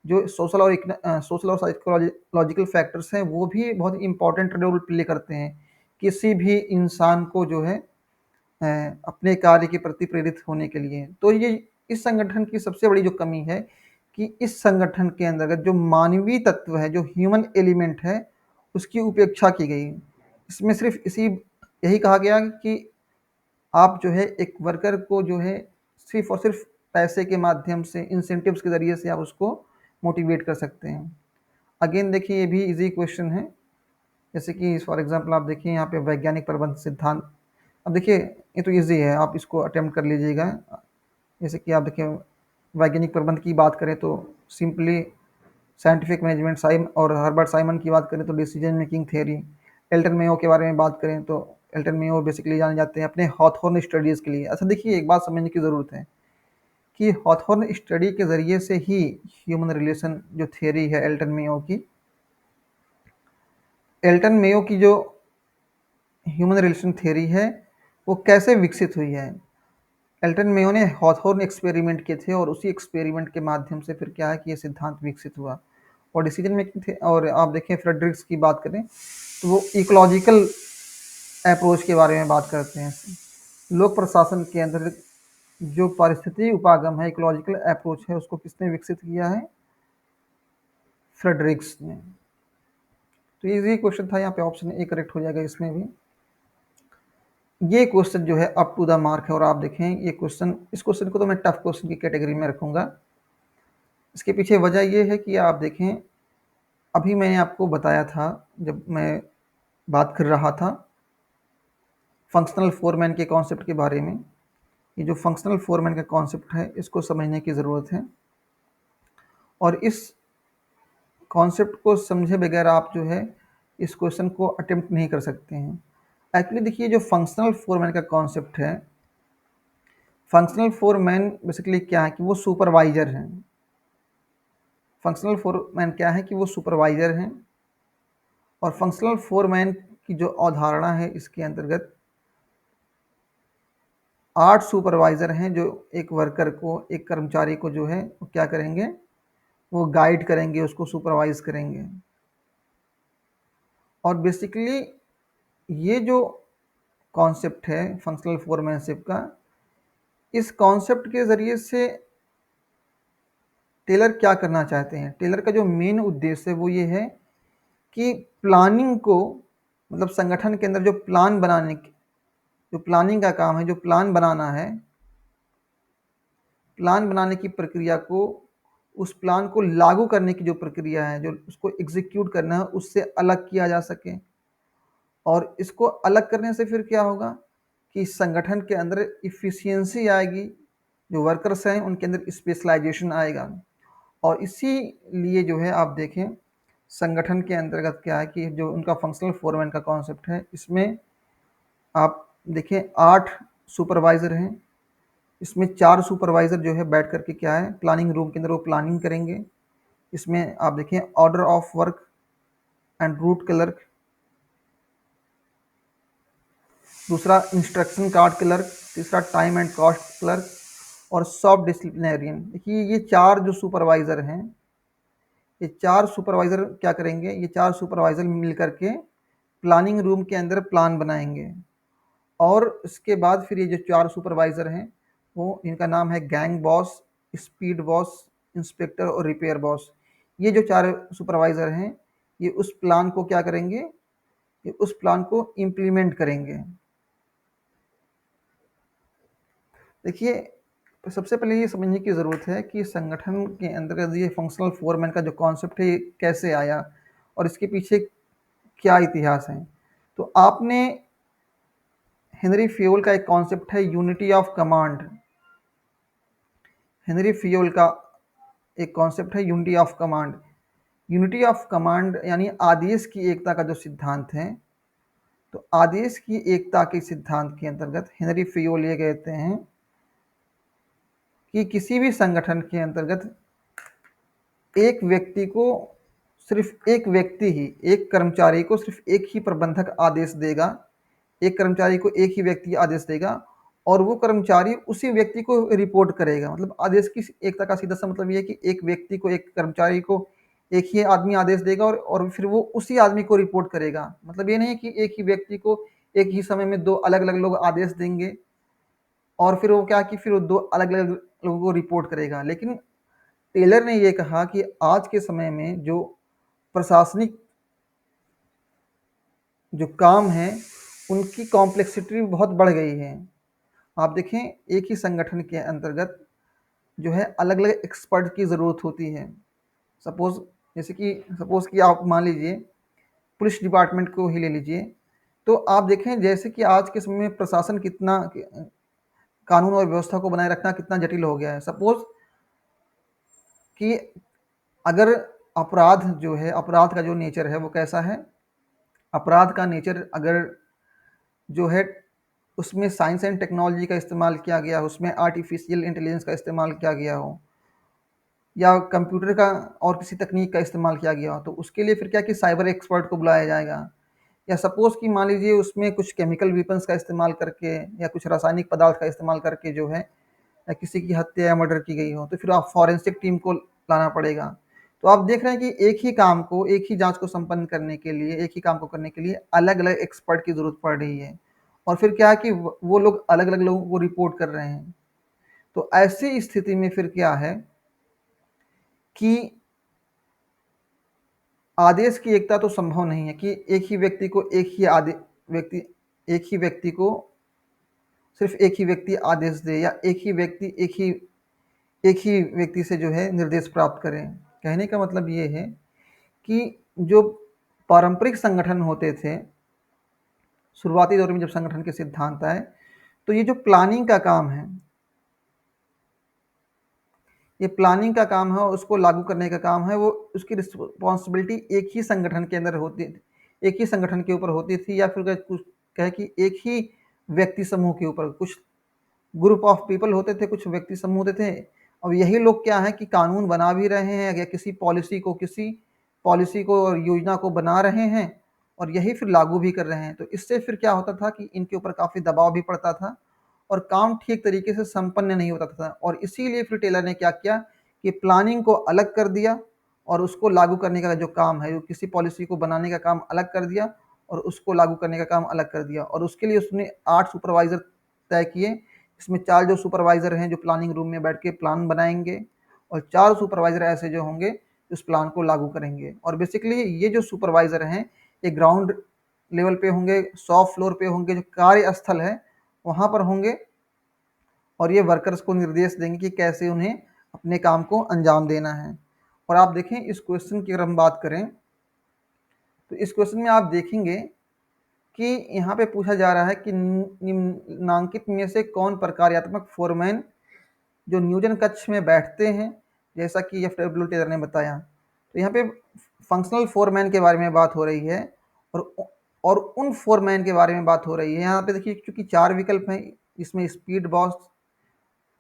Speaker 1: जो सोशल और साइकोलॉजिकल फैक्टर्स हैं, वो भी बहुत इम्पोर्टेंट रोल प्ले करते हैं किसी भी इंसान को जो है अपने कार्य के प्रति प्रेरित होने के लिए। तो ये इस संगठन की सबसे बड़ी जो कमी है कि इस संगठन के अंतर्गत जो मानवीय तत्व है, जो ह्यूमन एलिमेंट है, उसकी उपेक्षा की गई। इसमें सिर्फ यही कहा गया कि आप जो है एक वर्कर को जो है सिर्फ और सिर्फ पैसे के माध्यम से, इंसेंटिव्स के ज़रिए से आप उसको मोटिवेट कर सकते हैं। अगेन देखिए, ये भी ईज़ी क्वेश्चन है। जैसे कि फॉर एग्ज़ाम्पल आप देखिए यहाँ पे वैज्ञानिक प्रबंध सिद्धांत। अब देखिए, ये तो ईज़ी है, आप इसको अटेम्प्ट कर लीजिएगा। जैसे कि आप देखिए, वैज्ञानिक प्रबंध की बात करें तो सिंपली साइंटिफिक मैनेजमेंट और हर्बर्ट साइमन की बात करें तो decision making theory. Elton Mayo के बारे में बात करें तो एल्टन मेयो बेसिकली जाने जाते हैं अपने हॉथॉर्न स्टडीज़ के लिए। अच्छा देखिए, एक बात समझने की ज़रूरत है कि हॉथॉर्न स्टडी के ज़रिए से ही ह्यूमन रिलेशन जो थियरी है एल्टन मेयो की जो ह्यूमन रिलेशन थियरी है, वो कैसे विकसित हुई है? एल्टन मेयो ने हॉथॉर्न एक्सपेरिमेंट किए थे और उसी एक्सपेरिमेंट के माध्यम से फिर क्या है कि ये सिद्धांत विकसित हुआ। और डिसीजन मेकिंग थे। और आप देखें फ्रेडरिक्स की बात करें तो वो इकोलॉजिकल अप्रोच के बारे में बात करते हैं। लोक प्रशासन के अंदर जो पारिस्थितिक उपागम है, इकोलॉजिकल अप्रोच है, उसको किसने विकसित किया है? फ्रेडरिक्स ने। तो इजी क्वेश्चन था, यहाँ पे ऑप्शन ए करेक्ट हो जाएगा इसमें भी। ये क्वेश्चन जो है अप टू द मार्क है। और आप देखें ये क्वेश्चन, इस क्वेश्चन को तो मैं टफ क्वेश्चन की कैटेगरी में रखूंगा। इसके पीछे वजह ये है कि आप देखें, अभी मैंने आपको बताया था जब मैं बात कर रहा था फंक्शनल फोरमैन के कॉन्सेप्ट के बारे में। ये जो फंक्शनल फोरमैन का कॉन्सेप्ट है, इसको समझने की ज़रूरत है। और इस कॉन्सेप्ट को समझे बगैर आप जो है इस क्वेश्चन को अटेम्प्ट नहीं कर सकते हैं। एक्चुअली देखिए, जो फंक्शनल फोरमैन का कॉन्सेप्ट है, फंक्शनल फोरमैन बेसिकली क्या है कि वो सुपरवाइजर हैं। फंक्शनल फोरमैन क्या है कि वो सुपरवाइजर हैं। और फंक्शनल फोरमैन की जो अवधारणा है, इसके अंतर्गत 8 सुपरवाइजर हैं जो एक वर्कर को, एक कर्मचारी को जो है वो क्या करेंगे, वो गाइड करेंगे, उसको सुपरवाइज करेंगे। और बेसिकली ये जो कॉन्सेप्ट है फंक्शनल फोरमैनशिप का, इस कॉन्सेप्ट के ज़रिए से टेलर क्या करना चाहते हैं? टेलर का जो मेन उद्देश्य है वो ये है कि प्लानिंग को, मतलब संगठन के अंदर जो प्लान बनाने की, जो प्लानिंग का काम है, जो प्लान बनाना है, प्लान बनाने की प्रक्रिया को, उस प्लान को लागू करने की जो प्रक्रिया है, जो उसको एग्जीक्यूट करना है, उससे अलग किया जा सके। और इसको अलग करने से फिर क्या होगा कि संगठन के अंदर इफ़िशियंसी आएगी, जो वर्कर्स हैं उनके अंदर स्पेशलाइजेशन आएगा। और इसीलिए जो है आप देखें संगठन के अंतर्गत क्या है कि जो उनका फंक्शनल फोरमैन का कॉन्सेप्ट है, इसमें आप देखें 8 सुपरवाइज़र हैं। इसमें 4 सुपरवाइज़र जो है बैठ करके क्या है, प्लानिंग रूम के अंदर वो प्लानिंग करेंगे। इसमें आप देखें order of work and root clerk, दूसरा इंस्ट्रक्शन कार्ड क्लर्क, तीसरा टाइम एंड कॉस्ट क्लर्क और सब डिसिप्लिनरियन। देखिए ये 4 जो सुपरवाइज़र हैं, ये 4 सुपरवाइज़र क्या करेंगे, ये 4 सुपरवाइज़र मिल करके प्लानिंग रूम के अंदर प्लान बनाएंगे। और इसके बाद फिर ये जो 4 सुपरवाइज़र हैं, वो इनका नाम है gang boss, speed boss, inspector और रिपेयर बॉस। ये जो 4 सुपरवाइज़र हैं, ये उस प्लान को क्या करेंगे, ये उस प्लान को इम्प्लीमेंट करेंगे। देखिए, तो सबसे पहले ये समझने की ज़रूरत है कि संगठन के अंतर्गत ये फंक्शनल फोरमैन का जो कॉन्सेप्ट है, ये कैसे आया और इसके पीछे क्या इतिहास है। तो आपने हेनरी फ्योल का एक कॉन्सेप्ट है unity of command. Henry Fayol का एक कॉन्सेप्ट है unity of command. Unity of command यानी आदेश की एकता का जो सिद्धांत है। तो आदेश की एकता के सिद्धांत के अंतर्गत हेनरी फ्योल ये कहते हैं कि किसी भी संगठन के अंतर्गत एक व्यक्ति को, सिर्फ एक व्यक्ति ही, एक कर्मचारी को सिर्फ एक ही प्रबंधक आदेश देगा, एक कर्मचारी को एक ही व्यक्ति आदेश देगा और वो कर्मचारी उसी व्यक्ति को रिपोर्ट करेगा। मतलब आदेश की एकता का सीधा सा मतलब ये है कि एक व्यक्ति को, एक कर्मचारी को एक ही आदमी आदेश देगा और फिर वो उसी आदमी को रिपोर्ट करेगा। मतलब ये नहीं है कि एक ही व्यक्ति को एक ही समय में 2 अलग-अलग लोग आदेश देंगे और फिर वो क्या कि फिर वो 2 अलग-अलग लोगों को रिपोर्ट करेगा। लेकिन टेलर ने ये कहा कि आज के समय में जो प्रशासनिक जो काम है, उनकी कॉम्प्लेक्सिटी बहुत बढ़ गई है। आप देखें एक ही संगठन के अंतर्गत जो है अलग-अलग एक्सपर्ट की ज़रूरत होती है। सपोज़ कि आप मान लीजिए पुलिस डिपार्टमेंट को ही ले लीजिए। तो आप देखें जैसे कि आज के समय में प्रशासन कितना कानून और व्यवस्था को बनाए रखना कितना जटिल हो गया है। सपोज़ कि अगर अपराध जो है, अपराध का जो नेचर है वो कैसा है? अपराध का नेचर अगर जो है उसमें साइंस एंड टेक्नोलॉजी का इस्तेमाल किया गया, उसमें आर्टिफिशियल इंटेलिजेंस का इस्तेमाल किया गया हो या कंप्यूटर का और किसी तकनीक का इस्तेमाल किया गया हो, तो उसके लिए फिर क्या कि साइबर एक्सपर्ट को बुलाया जाएगा। या सपोज़ कि मान लीजिए उसमें कुछ केमिकल वेपन्स का इस्तेमाल करके या कुछ रासायनिक पदार्थ का इस्तेमाल करके जो है या किसी की हत्या या मर्डर की गई हो, तो फिर आप फॉरेंसिक टीम को लाना पड़ेगा। तो आप देख रहे हैं कि एक ही जांच को संपन्न करने के लिए, एक ही काम को करने के लिए अलग-अलग एक्सपर्ट की ज़रूरत पड़ रही है। और फिर क्या है कि वो लोग अलग-अलग लोगों को रिपोर्ट कर रहे हैं। तो ऐसी स्थिति में फिर क्या है कि आदेश की एकता तो संभव नहीं है कि एक ही व्यक्ति को सिर्फ एक ही व्यक्ति आदेश दे, या एक ही व्यक्ति से जो है निर्देश प्राप्त करें। कहने का मतलब ये है कि जो पारंपरिक संगठन होते थे, शुरुआती दौर में जब संगठन के सिद्धांत आए, तो ये जो प्लानिंग का काम है, ये प्लानिंग का काम है, उसको लागू करने का काम है, वो उसकी रिस्पॉन्सिबिलिटी एक ही संगठन के अंदर होती, एक ही संगठन के ऊपर होती थी, या फिर कुछ कहे कि एक ही व्यक्ति समूह के ऊपर, कुछ ग्रुप ऑफ पीपल होते थे, कुछ व्यक्ति समूह होते थे। अब यही लोग क्या है कि कानून बना भी रहे हैं, या किसी पॉलिसी को और योजना को बना रहे हैं, और यही फिर लागू भी कर रहे हैं। तो इससे फिर क्या होता था कि इनके ऊपर काफ़ी दबाव भी पड़ता था, और काम ठीक तरीके से संपन्न नहीं होता था। और इसीलिए फिर टेलर ने क्या किया कि प्लानिंग को अलग कर दिया, और उसको लागू करने का जो काम है, जो किसी पॉलिसी को बनाने का काम अलग कर दिया, और उसको लागू करने का काम अलग कर दिया। और उसके लिए उसने 8 सुपरवाइज़र तय किए। इसमें 4 जो सुपरवाइज़र हैं जो प्लानिंग रूम में बैठ के प्लान बनाएंगे, और 4 सुपरवाइज़र ऐसे जो होंगे उस प्लान को लागू करेंगे। और बेसिकली ये जो सुपरवाइज़र हैं, ये ग्राउंड लेवल पे होंगे, शॉप फ्लोर पे होंगे, जो कार्यस्थल है वहाँ पर होंगे, और ये वर्कर्स को निर्देश देंगे कि कैसे उन्हें अपने काम को अंजाम देना है। और आप देखें इस क्वेश्चन की अगर हम बात करें, तो इस क्वेश्चन में आप देखेंगे कि यहाँ पे पूछा जा रहा है कि निम्नांकित में से कौन प्रकार्यात्मक फोरमैन जो नियोजन कक्ष में बैठते हैं, जैसा कि एफ.डब्ल्यू. टेलर ने बताया। तो यहाँ पे फंक्शनल फोरमैन के बारे में बात हो रही है, और और उन फोरमैन के बारे में बात हो रही है। यहाँ पे देखिए चूंकि 4 विकल्प हैं, इसमें स्पीड बॉस,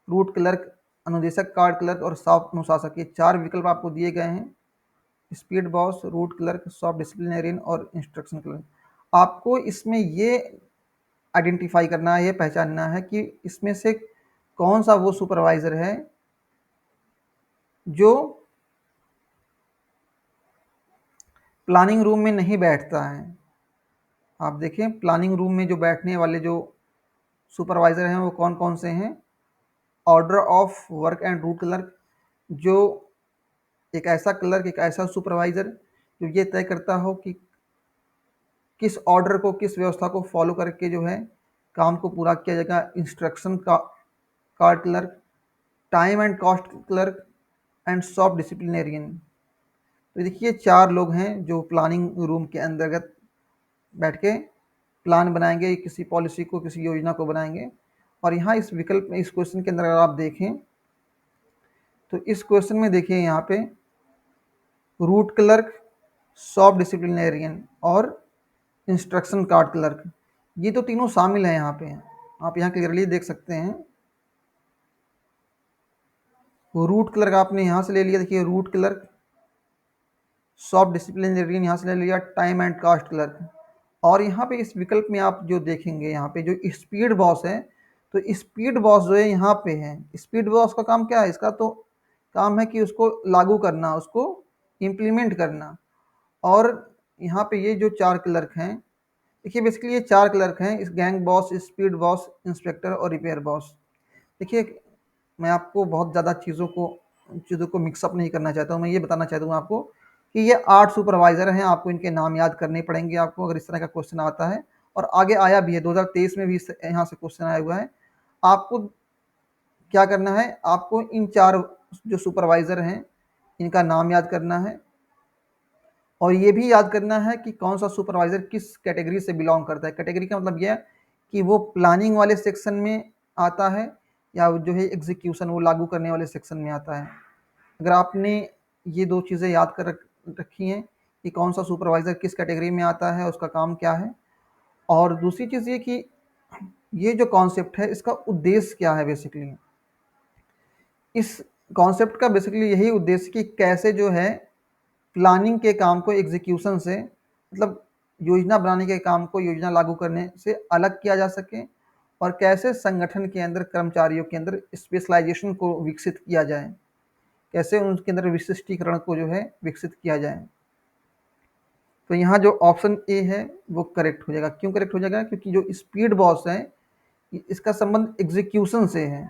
Speaker 1: रूट क्लर्क, अनुदेशक कार्ड क्लर्क और शॉप अनुशासक, ये 4 विकल्प आपको दिए गए हैं। Speed boss, route clerk, shop disciplinarian और इंस्ट्रक्शन क्लर्क। आपको इसमें ये आइडेंटिफाई करना है, ये पहचानना है कि इसमें से कौन सा वो सुपरवाइजर है जो प्लानिंग रूम में नहीं बैठता है। आप देखें प्लानिंग रूम में जो बैठने वाले जो सुपरवाइजर हैं वो कौन कौन से हैं। Order of work and root clerk, जो एक ऐसा सुपरवाइजर जो ये तय करता हो कि किस ऑर्डर को, किस व्यवस्था को फॉलो करके जो है काम को पूरा किया जाएगा। इंस्ट्रक्शन का card clerk, time and cost clerk and shop disciplinarian. तो देखिए 4 लोग हैं जो प्लानिंग रूम के अंतर्गत बैठ के प्लान बनाएंगे, किसी पॉलिसी को, किसी योजना को बनाएंगे। और यहाँ इस विकल्प में, इस क्वेश्चन के अंदर अगर आप देखें, तो इस क्वेश्चन में देखिए यहाँ पे रूट क्लर्क, शॉप डिसिप्लिनरियन और इंस्ट्रक्शन कार्ड क्लर्क, ये तो तीनों शामिल हैं यहाँ पे। आप यहाँ क्लियरली देख सकते हैं। रूट क्लर्क आपने यहाँ से ले लिया, देखिए रूट क्लर्क, शॉप डिसिप्लिनरियन यहाँ से ले लिया, टाइम एंड कास्ट क्लर्क। और यहाँ पे इस विकल्प में आप जो देखेंगे, यहाँ पे जो स्पीड बॉस है, तो स्पीड बॉस जो है यहाँ पे है। स्पीड बॉस का काम क्या है? इसका तो काम है कि उसको लागू करना, उसको इम्प्लीमेंट करना। और यहाँ पे ये जो 4 क्लर्क हैं, देखिए बेसिकली ये 4 क्लर्क हैं, इस gang boss, speed boss, inspector और रिपेयर बॉस। देखिए मैं आपको बहुत ज़्यादा चीज़ों को मिक्सअप नहीं करना चाहता हूँ। मैं ये बताना चाहता हूँ आपको कि ये 8 सुपरवाइज़र हैं, आपको इनके नाम याद करने पड़ेंगे आपको, अगर इस तरह का क्वेश्चन आता है। और आगे आया भी है, 2023 में भी यहाँ से क्वेश्चन आया हुआ है। आपको क्या करना है, आपको इन 4 जो सुपरवाइज़र हैं इनका नाम याद करना है, और ये भी याद करना है कि कौन सा सुपरवाइज़र किस कैटेगरी से बिलोंग करता है। कैटेगरी का मतलब यह है कि वो प्लानिंग वाले सेक्शन में आता है, या जो है एग्जीक्यूशन, वो लागू करने वाले सेक्शन में आता है। अगर आपने ये 2 चीज़ें याद कर रखी हैं कि कौन सा सुपरवाइज़र किस कैटेगरी में आता है, उसका काम क्या है। और दूसरी चीज़ ये कि ये जो कॉन्सेप्ट है इसका उद्देश्य क्या है। बेसिकली इस कॉन्सेप्ट का बेसिकली यही उद्देश्य कि कैसे जो है प्लानिंग के काम को एग्जीक्यूशन से, मतलब योजना बनाने के काम को योजना लागू करने से अलग किया जा सके, और कैसे संगठन के अंदर कर्मचारियों के अंदर स्पेशलाइजेशन को विकसित किया जाए। कैसे उनके अंदर विशिष्टीकरण को जो है विकसित किया जाए। तो यहाँ जो ऑप्शन ए है वो करेक्ट हो जाएगा। क्यों करेक्ट हो जाएगा? क्योंकि जो स्पीड बॉस है इसका संबंध एग्जीक्यूशन से है।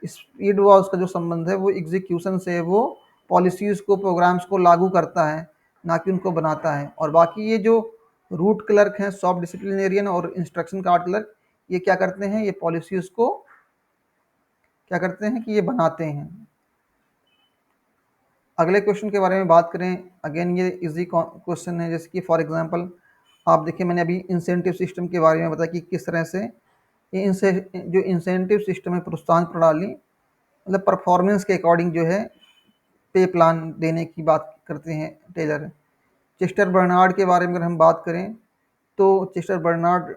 Speaker 1: स्पीड बॉस का जो संबंध है वो एग्जीक्यूशन से है, वो पॉलिसीज को, प्रोग्राम्स को लागू करता है, ना कि उनको बनाता है। और बाकी ये जो रूट क्लर्क हैं, सॉफ्ट डिसिप्लिनेरियन और इंस्ट्रक्शन कार्ड क्लर्क, ये क्या करते हैं? ये पॉलिसीज को क्या करते हैं कि ये बनाते हैं। अगले क्वेश्चन के बारे में बात करें, अगेन ये इजी क्वेश्चन है। जैसे कि फॉर एग्जांपल आप देखिए, मैंने अभी इंसेंटिव सिस्टम के बारे में बताया कि किस तरह से ये जो इंसेंटिव सिस्टम है, प्रोत्साहन प्रणाली, मतलब परफॉर्मेंस के अकॉर्डिंग जो है पे प्लान देने की बात करते हैं टेलर। चेस्टर बर्नार्ड के बारे में अगर हम बात करें तो चेस्टर बर्नार्ड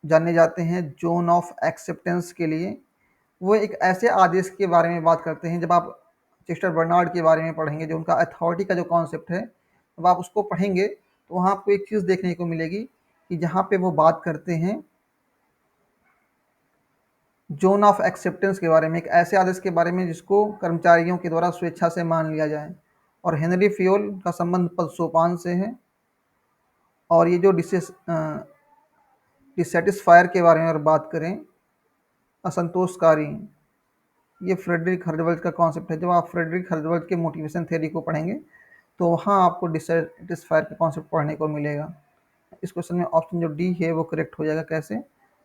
Speaker 1: जाने जाते हैं जोन ऑफ एक्सेप्टेंस के लिए। वो एक ऐसे आदेश के बारे में बात करते हैं, जब आप चेस्टर बर्नार्ड के बारे में पढ़ेंगे, जो उनका अथॉरिटी का जो कॉन्सेप्ट है, जब आप उसको पढ़ेंगे तो वहाँ आपको एक चीज़ देखने को मिलेगी कि जहाँ पे वो बात करते हैं जोन ऑफ एक्सेप्टेंस के बारे में, एक ऐसे आदेश के बारे में जिसको कर्मचारियों के द्वारा स्वेच्छा से मान लिया जाए। और हेनरी फ्योल का संबंध पद सोपान से है। और ये जो डिससेटिस्फायर के बारे में अगर बात करें, असंतोषकारी, ये फ्रेडरिक हर्जबर्ग का कॉन्सेप्ट है। जब आप फ्रेडरिक हर्जबर्ग के मोटिवेशन थ्योरी को पढ़ेंगे तो वहाँ आपको डिससेटिस्फायर का कॉन्सेप्ट पढ़ने को मिलेगा। इस क्वेश्चन में ऑप्शन जो डी है वो करेक्ट हो जाएगा। कैसे?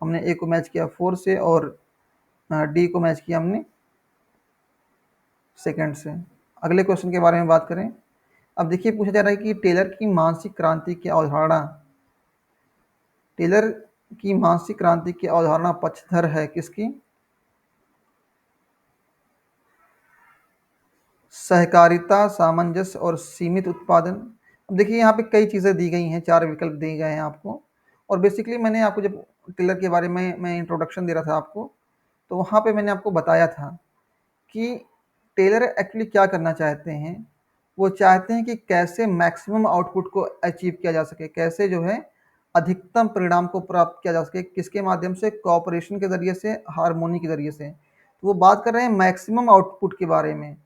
Speaker 1: हमने ए को मैच किया 4 से और डी को मैच किया हमने सेकंड से। अगले क्वेश्चन के बारे में बात करें, अब देखिए पूछा जा रहा है कि टेलर की मानसिक क्रांति की अवधारणा, टेलर की मानसिक क्रांति की अवधारणा पक्षधर है किसकी? सहकारिता, सामंजस्य और सीमित उत्पादन। अब देखिए यहाँ पे कई चीज़ें दी गई हैं, 4 विकल्प दिए गए हैं आपको। और बेसिकली मैंने आपको जब टेलर के बारे में मैं इंट्रोडक्शन दे रहा था आपको, तो वहाँ पे मैंने आपको बताया था कि टेलर एक्चुअली क्या करना चाहते हैं। वो चाहते हैं कि कैसे मैक्सिमम आउटपुट को अचीव किया जा सके, कैसे जो है अधिकतम परिणाम को प्राप्त किया जा सके, किसके माध्यम से? कोऑपरेशन के ज़रिए से, हार्मोनी के ज़रिए से। तो वो बात कर रहे हैं मैक्सिमम आउटपुट के बारे में।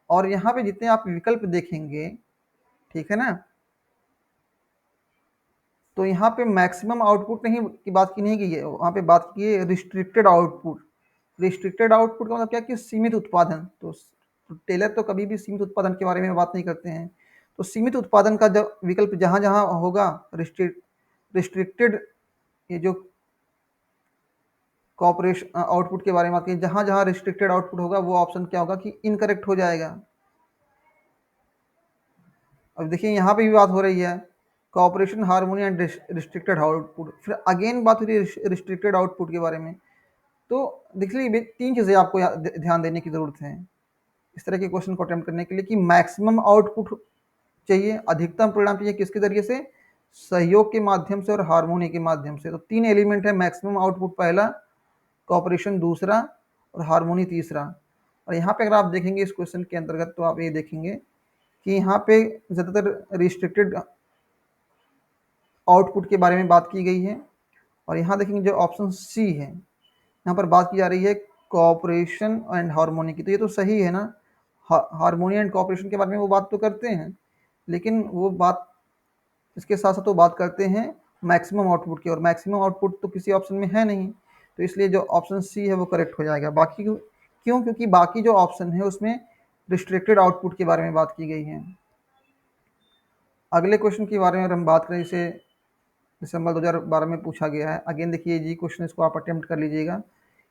Speaker 1: और यहाँ पे जितने आप विकल्प देखेंगे, ठीक है ना, तो यहाँ पे मैक्सिमम आउटपुट नहीं की बात की नहीं गई है, वहाँ पे बात की है रिस्ट्रिक्टेड आउटपुट। रिस्ट्रिक्टेड आउटपुट का मतलब क्या कि सीमित उत्पादन। तो टेलर तो कभी भी सीमित उत्पादन के बारे में बात नहीं करते हैं। तो सीमित उत्पादन का जब विकल्प जहाँ जहाँ होगा रिस्ट्रिक्टेड, ये जो कॉपरेशन आउटपुट के बारे में बात की, जहाँ जहाँ रिस्ट्रिक्टेड आउटपुट होगा वो ऑप्शन क्या होगा कि इनकरेक्ट हो जाएगा। अब देखिए यहाँ पे भी बात हो रही है cooperation, harmony and restricted output, फिर अगेन बात हो रही है रिस्ट्रिक्टेड आउटपुट के बारे में। तो देखिए 3 चीज़ें आपको ध्यान देने की ज़रूरत है इस तरह के क्वेश्चन को अटेम्प्ट करने के लिए, कि मैक्सिमम आउटपुट चाहिए, अधिकतम परिणाम चाहिए किसके ज़रिए से? सहयोग के माध्यम से और हार्मोनी के माध्यम से। तो 3 एलिमेंट है, मैक्सिमम आउटपुट पहला, कॉपरेशन दूसरा और हार्मोनी तीसरा। और यहाँ पे अगर आप देखेंगे इस क्वेश्चन के अंतर्गत, तो आप ये देखेंगे कि यहाँ पे ज़्यादातर रिस्ट्रिक्टेड आउटपुट के बारे में बात की गई है। और यहाँ देखेंगे जो ऑप्शन सी है, यहाँ पर बात की जा रही है कोऑपरेशन एंड हार्मोनी की। तो ये तो सही है ना, हार्मोनी एंड कोऑपरेशन के बारे में वो बात तो करते हैं, लेकिन वो बात इसके साथ साथ वो बात करते हैं मैक्सिमम आउटपुट की, और मैक्सिमम आउटपुट तो किसी ऑप्शन में है नहीं। तो इसलिए जो ऑप्शन सी है वो करेक्ट हो जाएगा। बाकी क्यों? क्योंकि बाकी जो ऑप्शन है उसमें रिस्ट्रिक्टेड आउटपुट के बारे में बात की गई है। अगले क्वेश्चन के बारे में अगर हम बात करें, इसे दिसंबर 2012 में पूछा गया है। अगेन देखिए जी क्वेश्चन, इसको आप अटेम्प्ट कर लीजिएगा।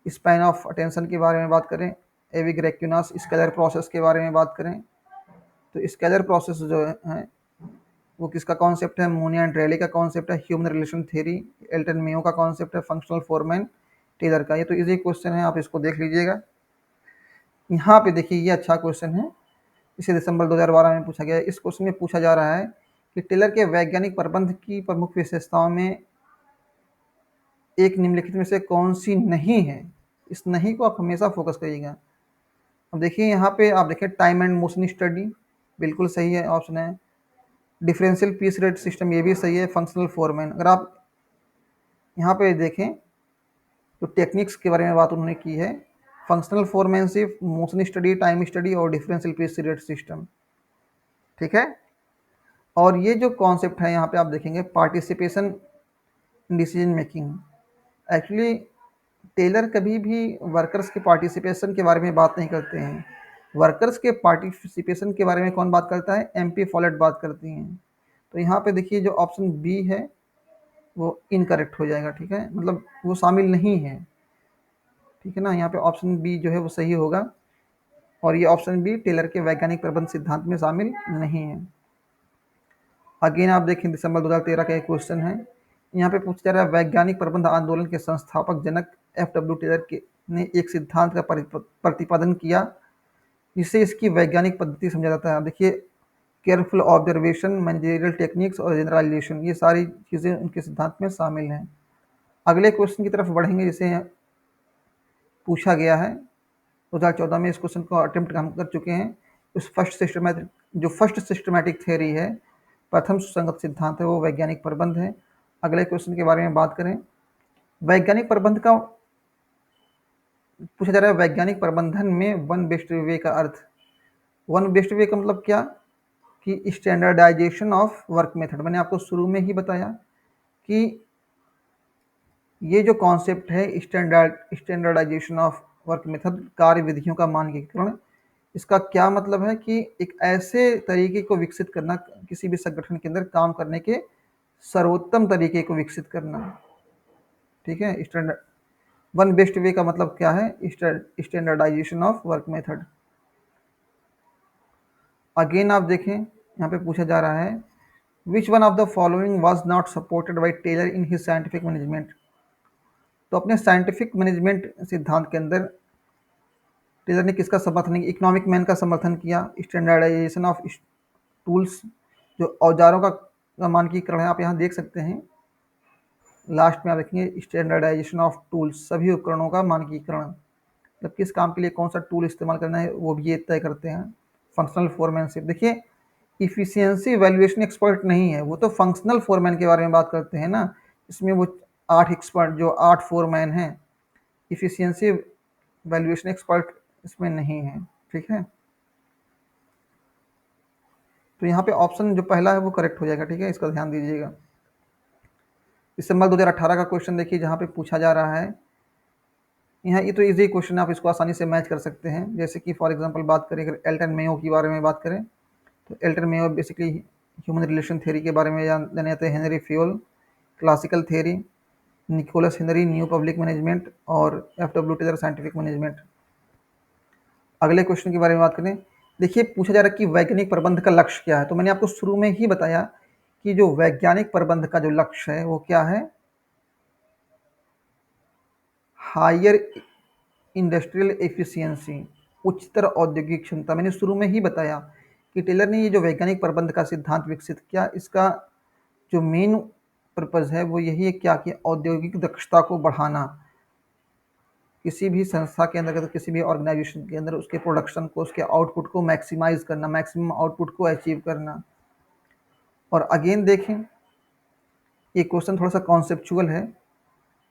Speaker 1: स्पैन ऑफ अटेंशन के बारे में बात करें, एविग्रेक्यूनस स्केलर प्रोसेस के बारे में बात करें, तो स्केलर प्रोसेस जो है वो किसका कॉन्सेप्ट है? मोनिया एंड रेले का कॉन्सेप्ट है। Human relation theory Elton Mayo का कॉन्सेप्ट है। फंक्शनल फोरमैन टेलर का। ये तो इजी क्वेश्चन है, आप इसको देख लीजिएगा। यहाँ पे देखिए ये अच्छा क्वेश्चन है, इसे दिसंबर 2012 में पूछा गया है। इस क्वेश्चन में पूछा जा रहा है कि टेलर के वैज्ञानिक प्रबंध की प्रमुख विशेषताओं में एक निम्नलिखित में से कौन सी नहीं है? इस नहीं को आप हमेशा फोकस करिएगा। अब देखिए यहाँ पे आप देखिए टाइम एंड मोशन स्टडी, बिल्कुल सही है ऑप्शन है। डिफरेंशियल पीस रेट सिस्टम, ये भी सही है। फंक्शनल फोरमैन, अगर आप यहाँ पे देखें तो टेक्निक्स के बारे में बात उन्होंने की है। Functional foremanship, motion study, time study और डिफरेंशियल पीरियड सिस्टम। ठीक है। और ये जो कॉन्सेप्ट है यहाँ पे आप देखेंगे participation in decision making. Actually Taylor कभी भी वर्कर्स के पार्टिसिपेशन के बारे में बात नहीं करते हैं। वर्कर्स के पार्टिसिपेशन के बारे में कौन बात करता है? एमपी फॉलेट बात करती हैं। तो यहाँ पे देखिए जो ऑप्शन बी है वो इनकरेक्ट हो जाएगा। ठीक है, मतलब वो शामिल नहीं है। ठीक है ना, यहाँ पे ऑप्शन बी जो है वो सही होगा और ये ऑप्शन बी टेलर के वैज्ञानिक प्रबंध सिद्धांत में शामिल नहीं है। अगेन आप देखें दिसंबर 2013 का एक क्वेश्चन है, यहाँ पे पूछा जा रहा है वैज्ञानिक प्रबंध आंदोलन के संस्थापक जनक एफ.डब्ल्यू. टेलर ने एक सिद्धांत का प्रतिपादन किया जिससे इसकी वैज्ञानिक पद्धति समझा जाता है। देखिए केयरफुल ऑब्जर्वेशन, मैनेजरियल टेक्निक्स और जनरलाइजेशन, ये सारी चीज़ें उनके सिद्धांत में शामिल हैं। अगले क्वेश्चन की तरफ बढ़ेंगे जिसे पूछा गया है 2014 में। इस क्वेश्चन को अटेम्प्ट हम कर चुके हैं। उस फर्स्ट सिस्टमैटिक थ्योरी है, प्रथम सुसंगत सिद्धांत है, वो वैज्ञानिक प्रबंध है। अगले क्वेश्चन के बारे में बात करें, वैज्ञानिक प्रबंध का पूछा जा रहा है वैज्ञानिक प्रबंधन में वन बेस्ट वे का अर्थ। वन बेस्ट वे का मतलब क्या कि स्टैंडर्डाइजेशन ऑफ वर्क मेथड। मैंने आपको शुरू में ही बताया कि ये जो कॉन्सेप्ट है स्टैंडर्डाइजेशन ऑफ वर्क मेथड, कार्य विधियों का मानकीकरण, इसका क्या मतलब है कि एक ऐसे तरीके को विकसित करना, किसी भी संगठन के अंदर काम करने के सर्वोत्तम तरीके को विकसित करना। ठीक है, स्टैंडर्ड वन बेस्ट वे का मतलब क्या है? Standardisation of work method. Again आप देखें यहाँ पे पूछा जा रहा है which one of the following was not supported by Taylor in his scientific management. तो अपने साइंटिफिक मैनेजमेंट सिद्धांत के अंदर टेलर ने किसका समर्थन किया? इकोनॉमिक मैन का समर्थन किया। स्टैंडर्डाइजेशन ऑफ टूल्स, जो औजारों का मानकीकरण है, आप यहाँ देख सकते हैं लास्ट में आप देखेंगे स्टैंडर्डाइजेशन ऑफ टूल्स, सभी उपकरणों का मानकीकरण, मतलब किस काम के लिए कौन सा टूल इस्तेमाल करना है वो भी ये तय करते हैं। फंक्शनल फोरमैनशिप, देखिए इफिशियंसी वैल्यूएशन एक्सपर्ट नहीं है, वो तो फंक्शनल फोरमैन के बारे में बात करते हैं ना। इसमें वो 8 एक्सपर्ट, जो 8 फोरमैन हैं, इफिशियंसी वैल्यूएशन एक्सपर्ट इसमें नहीं है। ठीक है, तो यहाँ पे ऑप्शन जो पहला है वो करेक्ट हो जाएगा। ठीक है, इसका ध्यान दीजिएगा। दिसंबर 2018 का क्वेश्चन देखिए जहाँ पे पूछा जा रहा है, यहाँ ये तो इजी क्वेश्चन है, आप इसको आसानी से मैच कर सकते हैं। जैसे कि फॉर एग्जांपल बात करें अगर एल्टन मेयो के बारे में बात करें, तो Elton Mayo basically human relation theory के बारे में जाने जाते हैं। Henri Fayol classical theory, Nicholas Henry new public management और एफ.डब्ल्यू. Taylor scientific management. अगले क्वेश्चन के बारे में बात करें, देखिए पूछा जा रहा है कि वैज्ञानिक प्रबंध का लक्ष्य क्या है। तो मैंने आपको शुरू में ही बताया कि जो वैज्ञानिक प्रबंध का जो लक्ष्य है वो क्या है? हायर इंडस्ट्रियल एफिशिएंसी, उच्चतर औद्योगिक क्षमता। मैंने शुरू में ही बताया कि टेलर ने ये जो वैज्ञानिक प्रबंध का सिद्धांत विकसित किया, इसका जो मेन पर्पज़ है वो यही है क्या कि औद्योगिक दक्षता को बढ़ाना। किसी भी संस्था के अंदर, किसी भी ऑर्गेनाइजेशन के अंदर उसके प्रोडक्शन को, उसके आउटपुट को मैक्सिमाइज करना, मैक्सिमम आउटपुट को अचीव करना। और अगेन देखें ये क्वेश्चन थोड़ा सा कॉन्सेप्चुअल है।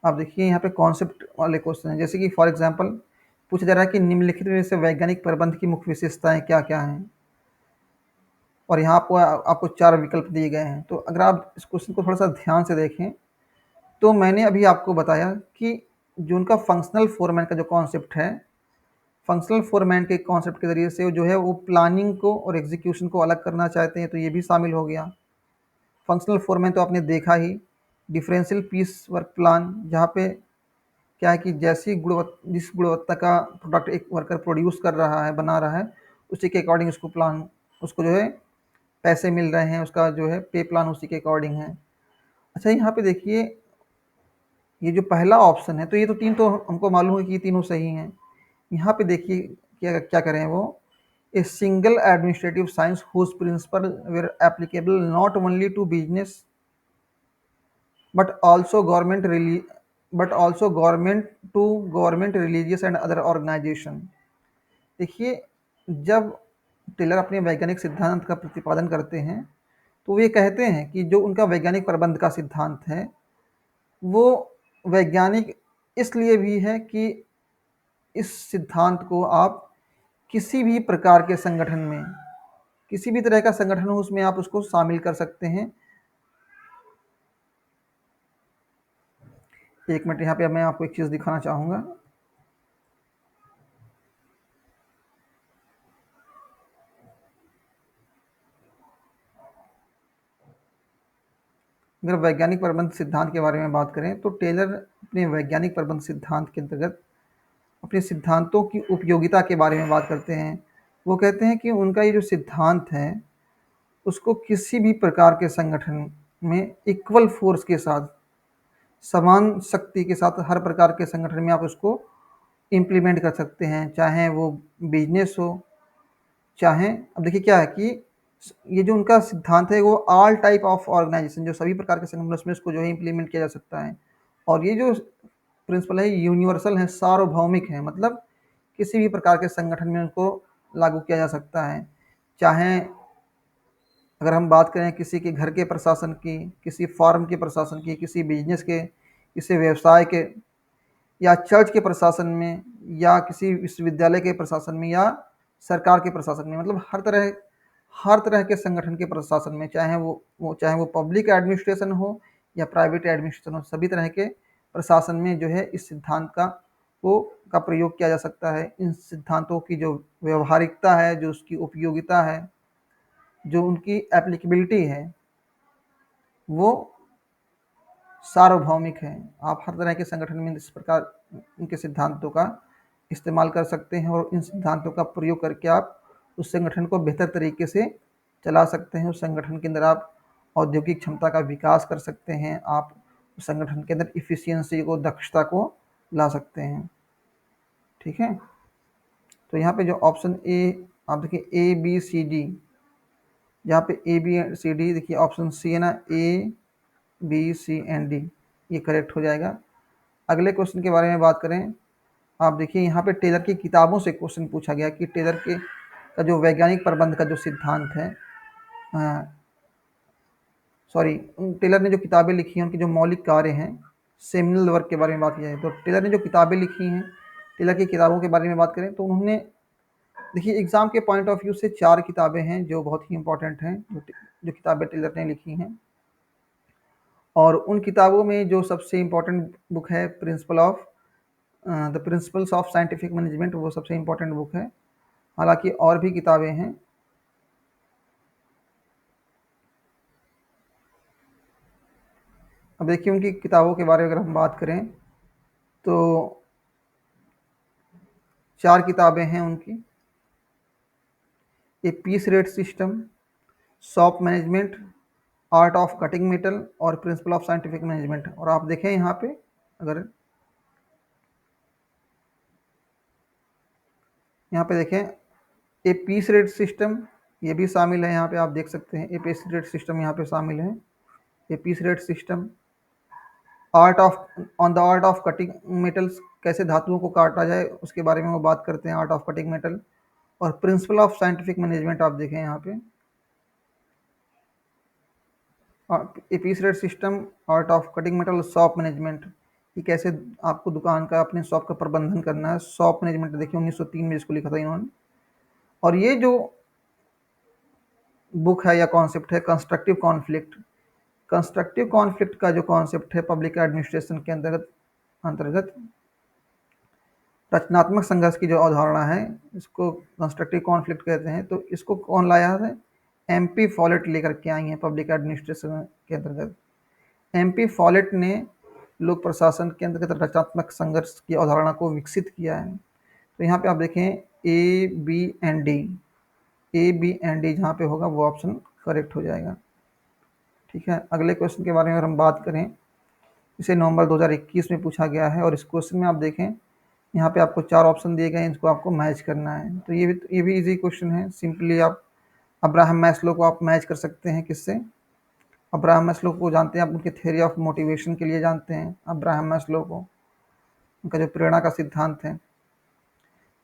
Speaker 1: आप देखिए यहाँ पे कॉन्सेप्ट वाले क्वेश्चन हैं, जैसे कि फॉर एग्जांपल पूछा जा रहा है कि निम्नलिखित में से वैज्ञानिक प्रबंध की मुख्य विशेषताएं क्या क्या हैं, और यहाँ आपको 4 विकल्प दिए गए हैं। तो अगर आप इस क्वेश्चन को थोड़ा सा ध्यान से देखें तो मैंने अभी आपको बताया कि जो उनका फंक्शनल फोरमैन का जो कॉन्सेप्ट है, फंक्शनल फोरमैन के कॉन्सेप्ट के ज़रिए से जो है वो प्लानिंग को और एग्जीक्यूशन को अलग करना चाहते हैं, तो ये भी शामिल हो गया। फंक्शनल फोरमैन तो आपने देखा ही, डिफरेंशियल पीस वर्क प्लान, जहाँ पे क्या है कि जिस गुणवत्ता का प्रोडक्ट एक वर्कर प्रोड्यूस कर रहा है, बना रहा है, उसी के अकॉर्डिंग उसको जो है पैसे मिल रहे हैं, उसका जो है पे प्लान उसी के अकॉर्डिंग है। अच्छा यहाँ पे देखिए ये जो पहला ऑप्शन है, तो ये तो 3 तो हमको मालूम है कि ये तीनों सही हैं। यहाँ पे देखिए क्या क्या करें वो, a single administrative science whose principle were applicable not only to business but also government religious and other organisation. देखिए जब टेलर अपने वैज्ञानिक सिद्धांत का प्रतिपादन करते हैं तो वो ये कहते हैं कि जो उनका वैज्ञानिक प्रबंध का सिद्धांत है वो वैज्ञानिक इसलिए भी है कि इस सिद्धांत को आप किसी भी प्रकार के संगठन में, किसी भी तरह का संगठन हो उसमें आप उसको शामिल कर सकते हैं। एक मिनट, यहाँ पे मैं आपको एक चीज़ दिखाना चाहूँगा। अगर वैज्ञानिक प्रबंध सिद्धांत के बारे में बात करें तो टेलर अपने वैज्ञानिक प्रबंध सिद्धांत के अंतर्गत अपने सिद्धांतों की उपयोगिता के बारे में बात करते हैं। वो कहते हैं कि उनका ये जो सिद्धांत है उसको किसी भी प्रकार के संगठन में इक्वल फोर्स के साथ, समान शक्ति के साथ हर प्रकार के संगठन में आप उसको इम्प्लीमेंट कर सकते हैं, चाहे वो बिजनेस हो, चाहे, अब देखिए क्या है कि ये जो उनका सिद्धांत है वो ऑल टाइप ऑफ ऑर्गेनाइजेशन, जो सभी प्रकार के संगठन उसमें इसको जो है इम्प्लीमेंट किया जा सकता है। और ये जो प्रिंसिपल है यूनिवर्सल है, सार्वभौमिक है, मतलब किसी भी प्रकार के संगठन में उनको लागू किया जा सकता है। चाहे अगर हम बात करें किसी के घर के प्रशासन की, किसी फार्म के प्रशासन की, किसी बिजनेस के, किसी व्यवसाय के, या चर्च के प्रशासन में, या किसी विश्वविद्यालय के प्रशासन में, या सरकार के प्रशासन में, मतलब हर तरह के संगठन के प्रशासन में, चाहे वो पब्लिक एडमिनिस्ट्रेशन हो या प्राइवेट एडमिनिस्ट्रेशन हो, सभी तरह के प्रशासन में जो है इस सिद्धांत का प्रयोग किया जा सकता है। इन सिद्धांतों की जो व्यवहारिकता है, जो उसकी उपयोगिता है, जो उनकी एप्लीकेबिलिटी है, वो सार्वभौमिक है। आप हर तरह के संगठन में इस प्रकार इनके सिद्धांतों का इस्तेमाल कर सकते हैं और इन सिद्धांतों का प्रयोग करके आप उस संगठन को बेहतर तरीके से चला सकते हैं। उस संगठन के अंदर आप औद्योगिक क्षमता का विकास कर सकते हैं, आप उस संगठन के अंदर इफ़िशियंसी को, दक्षता को ला सकते हैं। ठीक है, तो यहाँ पे जो ऑप्शन ए आप देखिए, ए बी सी डी, यहाँ पे ए बी सी डी देखिए, ऑप्शन सी है ना, A B C and D, ये करेक्ट हो जाएगा। अगले क्वेश्चन के बारे में बात करें, आप देखिए यहाँ पे टेलर की किताबों से क्वेश्चन पूछा गया कि टेलर के का जो वैज्ञानिक प्रबंध का जो सिद्धांत है, सॉरी, टेलर ने जो किताबें लिखी हैं उनके जो मौलिक कार्य हैं, सेमिनल वर्क के बारे में बात की जाए तो टेलर ने जो किताबें लिखी हैं, टेलर की किताबों के बारे में बात करें तो उन्होंने, देखिए एग्ज़ाम के पॉइंट ऑफ व्यू से 4 किताबें हैं जो बहुत ही इंपॉर्टेंट हैं, जो किताबें टेलर ने लिखी हैं। और उन किताबों में जो सबसे इम्पोर्टेंट बुक है the principles of scientific management, वो सबसे इम्पोर्टेंट बुक है। हालांकि और भी किताबें हैं। अब देखिए उनकी किताबों के बारे में अगर हम बात करें तो 4 किताबें हैं उनकी, a piece rate system, shop management, art of cutting metal और प्रिंसिपल ऑफ साइंटिफिक मैनेजमेंट। और आप देखें यहाँ पे, अगर यहाँ पे देखें, ए पीस रेट सिस्टम ये भी शामिल है, यहाँ पे आप देख सकते हैं, ए पीस रेट सिस्टम यहाँ पे शामिल है। A piece rate system, on the art of cutting metals, कैसे धातुओं को काटा जाए उसके बारे में वो बात करते हैं, आर्ट ऑफ कटिंग मेटल। और प्रिंसिपल ऑफ साइंटिफिक मैनेजमेंट आप देखें यहाँ पे, a piece rate system, art of cutting metal, shop management, कि कैसे आपको दुकान का, अपने शॉप का प्रबंधन करना है। शॉप मैनेजमेंट देखिए 1903 में इसको लिखा था इन्होंने। और ये जो बुक है या कॉन्सेप्ट है, कंस्ट्रक्टिव कॉन्फ्लिक्ट, कंस्ट्रक्टिव कॉन्फ्लिक्ट का जो कॉन्सेप्ट है पब्लिक एडमिनिस्ट्रेशन के अंतर्गत रचनात्मक संघर्ष की जो अवधारणा है, इसको कंस्ट्रक्टिव कॉन्फ्लिक्ट कहते हैं। तो इसको कौन लाया है? एमपी फॉलेट लेकर के आई हैं पब्लिक एडमिनिस्ट्रेशन के अंतर्गत। एमपी फॉलेट ने लोक प्रशासन के अंतर्गत रचनात्मक संघर्ष की अवधारणा को विकसित किया है। तो यहाँ पे आप देखें, A B and D, A B and D जहाँ पे होगा वो ऑप्शन करेक्ट हो जाएगा। ठीक है, अगले क्वेश्चन के बारे में अगर हम बात करें, इसे नवंबर 2021 में पूछा गया है। और इस क्वेश्चन में आप देखें, यहाँ पे आपको 4 ऑप्शन दिए गए हैं, इसको आपको मैच करना है। तो ये भी इजी क्वेश्चन है। सिंपली आप अब्राहम मैस्लो को आप मैच कर सकते हैं किससे? अब्राहम मैस्लो को जानते हैं आप, उनके थ्योरी ऑफ मोटिवेशन के लिए जानते हैं अब्राहम मैस्लो को, उनका जो प्रेरणा का सिद्धांत है।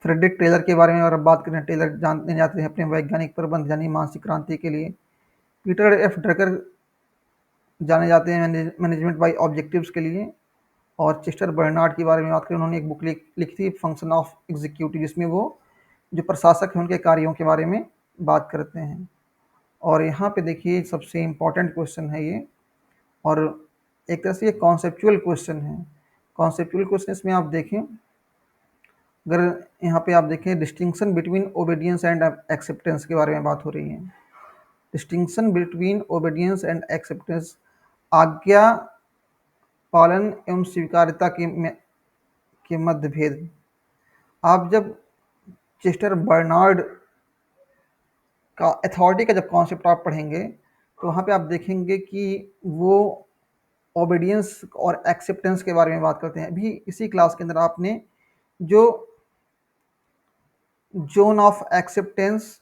Speaker 1: फ्रेडरिक टेलर के बारे में अगर बात करें, टेलर जाने जाते हैं अपने वैज्ञानिक प्रबंध यानी मानसिक क्रांति के लिए। पीटर एफ ड्रकर जाने जाते हैं मैनेजमेंट बाय ऑब्जेक्टिव्स के लिए। और चेस्टर बर्नार्ड के बारे में बात करें, उन्होंने एक बुक लिखी थी फंक्शन ऑफ एग्जीक्यूटिव, जिसमें वो जो प्रशासक हैं उनके कार्यों के बारे में बात करते हैं। और यहाँ पे देखिए सबसे इम्पोर्टेंट क्वेश्चन है ये, और एक तरह से ये कॉन्सेप्चुअल क्वेश्चन है। कॉन्सेप्चुअल क्वेश्चन इसमें आप देखें, अगर यहाँ पे आप देखें distinction between obedience and acceptance के बारे में बात हो रही है। Distinction between obedience and acceptance, आज्ञा पालन एवं स्वीकार्यता के मध्य भेद। आप जब चेस्टर बर्नार्ड का अथॉरिटी का जब कॉन्सेप्ट आप पढ़ेंगे तो वहाँ पे आप देखेंगे कि वो ओबीडियंस और एक्सेप्टेंस के बारे में बात करते हैं। अभी इसी क्लास के अंदर आपने जो जोन ऑफ एक्सेप्टेंस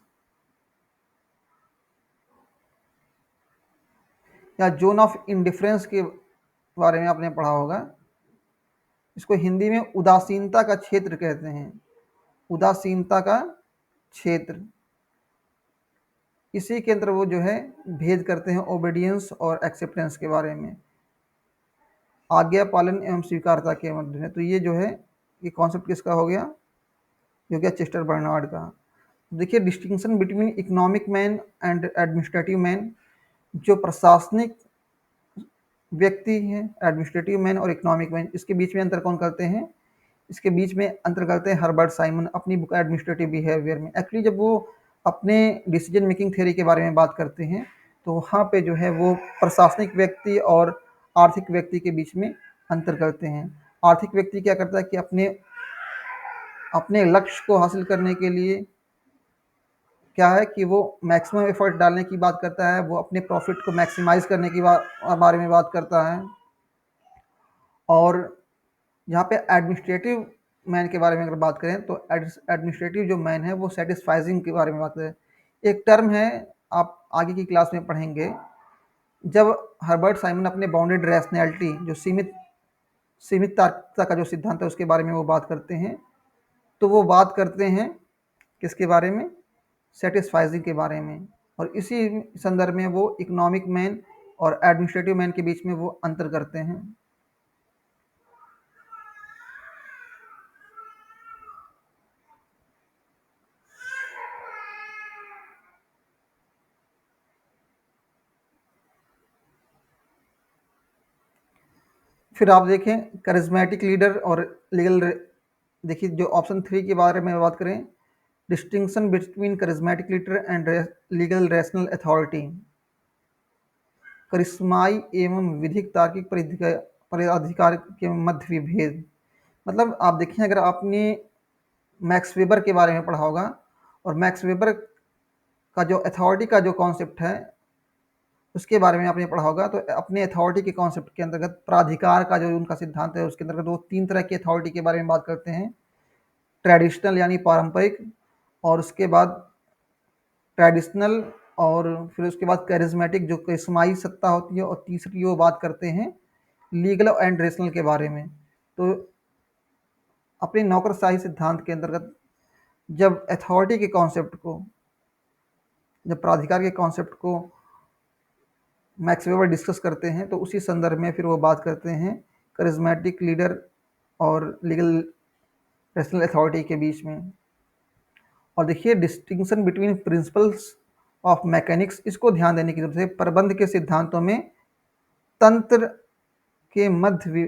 Speaker 1: या जोन ऑफ इंडिफरेंस के बारे में आपने पढ़ा होगा। इसको हिंदी में उदासीनता का क्षेत्र कहते हैं, उदासीनता का क्षेत्र। इसी के अंदर वो जो है भेद करते हैं ओबीडियंस और एक्सेप्टेंस के बारे में, आज्ञा पालन एवं स्वीकारता के मध्य में। तो ये जो है ये कॉन्सेप्ट किसका हो गया, जो गया चेस्टर बर्नार्ड का। देखिए distinction between economic man and administrative man, जो प्रशासनिक व्यक्ति हैं, एडमिनिस्ट्रेटिव मैन और इकोनॉमिक मैन, इसके बीच में अंतर कौन करते हैं, इसके बीच में अंतर करते हैं हर्बर्ट साइमन अपनी बुक एडमिनिस्ट्रेटिव बिहेवियर में। एक्चुअली जब वो अपने डिसीजन मेकिंग थ्योरी के बारे में बात करते हैं तो वहाँ पे जो है वो प्रशासनिक व्यक्ति और आर्थिक व्यक्ति के बीच में अंतर करते हैं। आर्थिक व्यक्ति क्या करता है कि अपने अपने लक्ष्य को हासिल करने के लिए क्या है कि वो मैक्सिमम एफर्ट डालने की बात करता है, वो अपने प्रॉफिट को मैक्सिमाइज करने की बारे में बात करता है। और यहाँ पे एडमिनिस्ट्रेटिव मैन के बारे में अगर बात करें तो एडमिनिस्ट्रेटिव जो मैन है वो सेटिस्फाइजिंग के बारे में बात करें। एक टर्म है, आप आगे की क्लास में पढ़ेंगे, जब हर्बर्ट साइमन अपने बाउंडेड रैशनैलिटी, जो सीमित तार्किकता का जो सिद्धांत है उसके बारे में वो बात करते हैं, तो वो बात करते हैं किसके बारे में, सेटिस्फाइजिंग के बारे में। और इसी संदर्भ में वो इकोनॉमिक मैन और एडमिनिस्ट्रेटिव मैन के बीच में वो अंतर करते हैं। फिर आप देखें करिज्मेटिक लीडर और लीगल, देखिए जो ऑप्शन 3 के बारे में बात करें, distinction between charismatic leader and legal rational authority, करिश्माई एवं विधिक तार्किक पराधिकार के मध्य विभेद। मतलब आप देखें, अगर आपने मैक्स वेबर के बारे में पढ़ा होगा, और मैक्स वेबर का जो अथॉरिटी का जो कॉन्सेप्ट है उसके बारे में आपने पढ़ा होगा, तो अपने अथॉरिटी के कॉन्सेप्ट के अंतर्गत प्राधिकार का जो उनका सिद्धांत है उसके अंतर्गत वो 3 तरह की अथॉरिटी के बारे में बात करते हैं, ट्रेडिशनल यानी पारंपरिक, और उसके बाद ट्रेडिशनल, और फिर उसके बाद कैरिज्मेटिक जो करिश्माई सत्ता होती है, और तीसरी वो बात करते हैं लीगल एंड रेशनल के बारे में। तो अपने नौकरशाही सिद्धांत के अंतर्गत जब अथॉरिटी के कॉन्सेप्ट को, जब प्राधिकार के कॉन्सेप्ट को मैक्स वेबर डिस्कस करते हैं तो उसी संदर्भ में फिर वो बात करते हैं करिज्मेटिक लीडर और लीगल रेशनल अथॉरिटी के बीच में। और देखिए distinction between principles of mechanics, इसको ध्यान देने की जरूरत है। प्रबंध के सिद्धांतों में तंत्र के मध्य,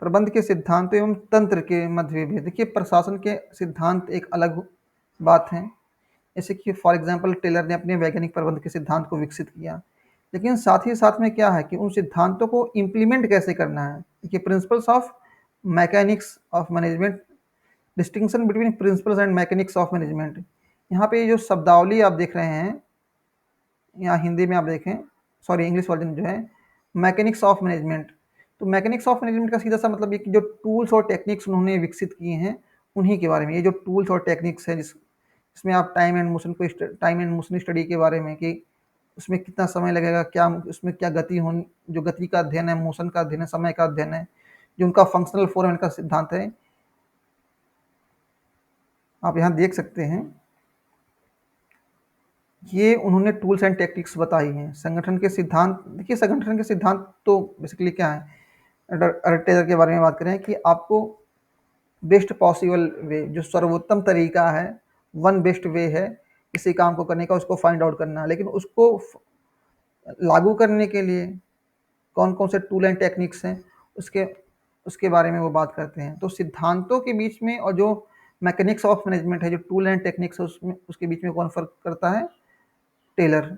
Speaker 1: प्रबंध के सिद्धांत एवं तंत्र के मध्य विभेद। देखिए प्रशासन के सिद्धांत एक अलग बात है, जैसे कि फॉर एग्जांपल टेलर ने अपने वैज्ञानिक प्रबंध के सिद्धांत को विकसित किया, लेकिन साथ ही साथ में क्या है कि उन सिद्धांतों को इम्प्लीमेंट कैसे करना है। देखिए principles of mechanics of management, distinction between principles and mechanics of management. यहाँ पे जो शब्दावली आप देख रहे हैं, यहाँ हिंदी में आप देखें, सॉरी इंग्लिश वर्जन जो है मैकेनिक्स ऑफ मैनेजमेंट, तो मैकेनिक्स ऑफ मैनेजमेंट का सीधा सा मतलब ये कि जो टूल्स और टेक्निक्स उन्होंने विकसित किए हैं उन्हीं के बारे में। ये जो टूल्स और टेक्निक्स है जिसमें आप टाइम एंड मोशन स्टडी के बारे में, कि उसमें कितना समय लगेगा, क्या उसमें क्या गति हो, जो गति का अध्ययन है, मोशन का अध्ययन है, समय का अध्ययन है, जो उनका फंक्शनल फोरम का सिद्धांत है, आप यहाँ देख सकते हैं। ये उन्होंने टूल्स एंड टेक्निक्स बताई हैं। संगठन के सिद्धांत, देखिए संगठन के सिद्धांत तो बेसिकली क्या है, अगर टेलर के बारे में बात करें कि आपको बेस्ट पॉसिबल वे, जो सर्वोत्तम तरीका है, वन बेस्ट वे है किसी काम को करने का, उसको फाइंड आउट करना है। लेकिन उसको लागू करने के लिए कौन कौन से टूल एंड टेक्निक्स हैं, उसके उसके बारे में वो बात करते हैं। तो सिद्धांतों के बीच में और जो मैकेनिक्स ऑफ मैनेजमेंट है, जो टूल एंड टेक्निक्स है, उसमें उसके बीच में कौन फर्क करता है? टेलर।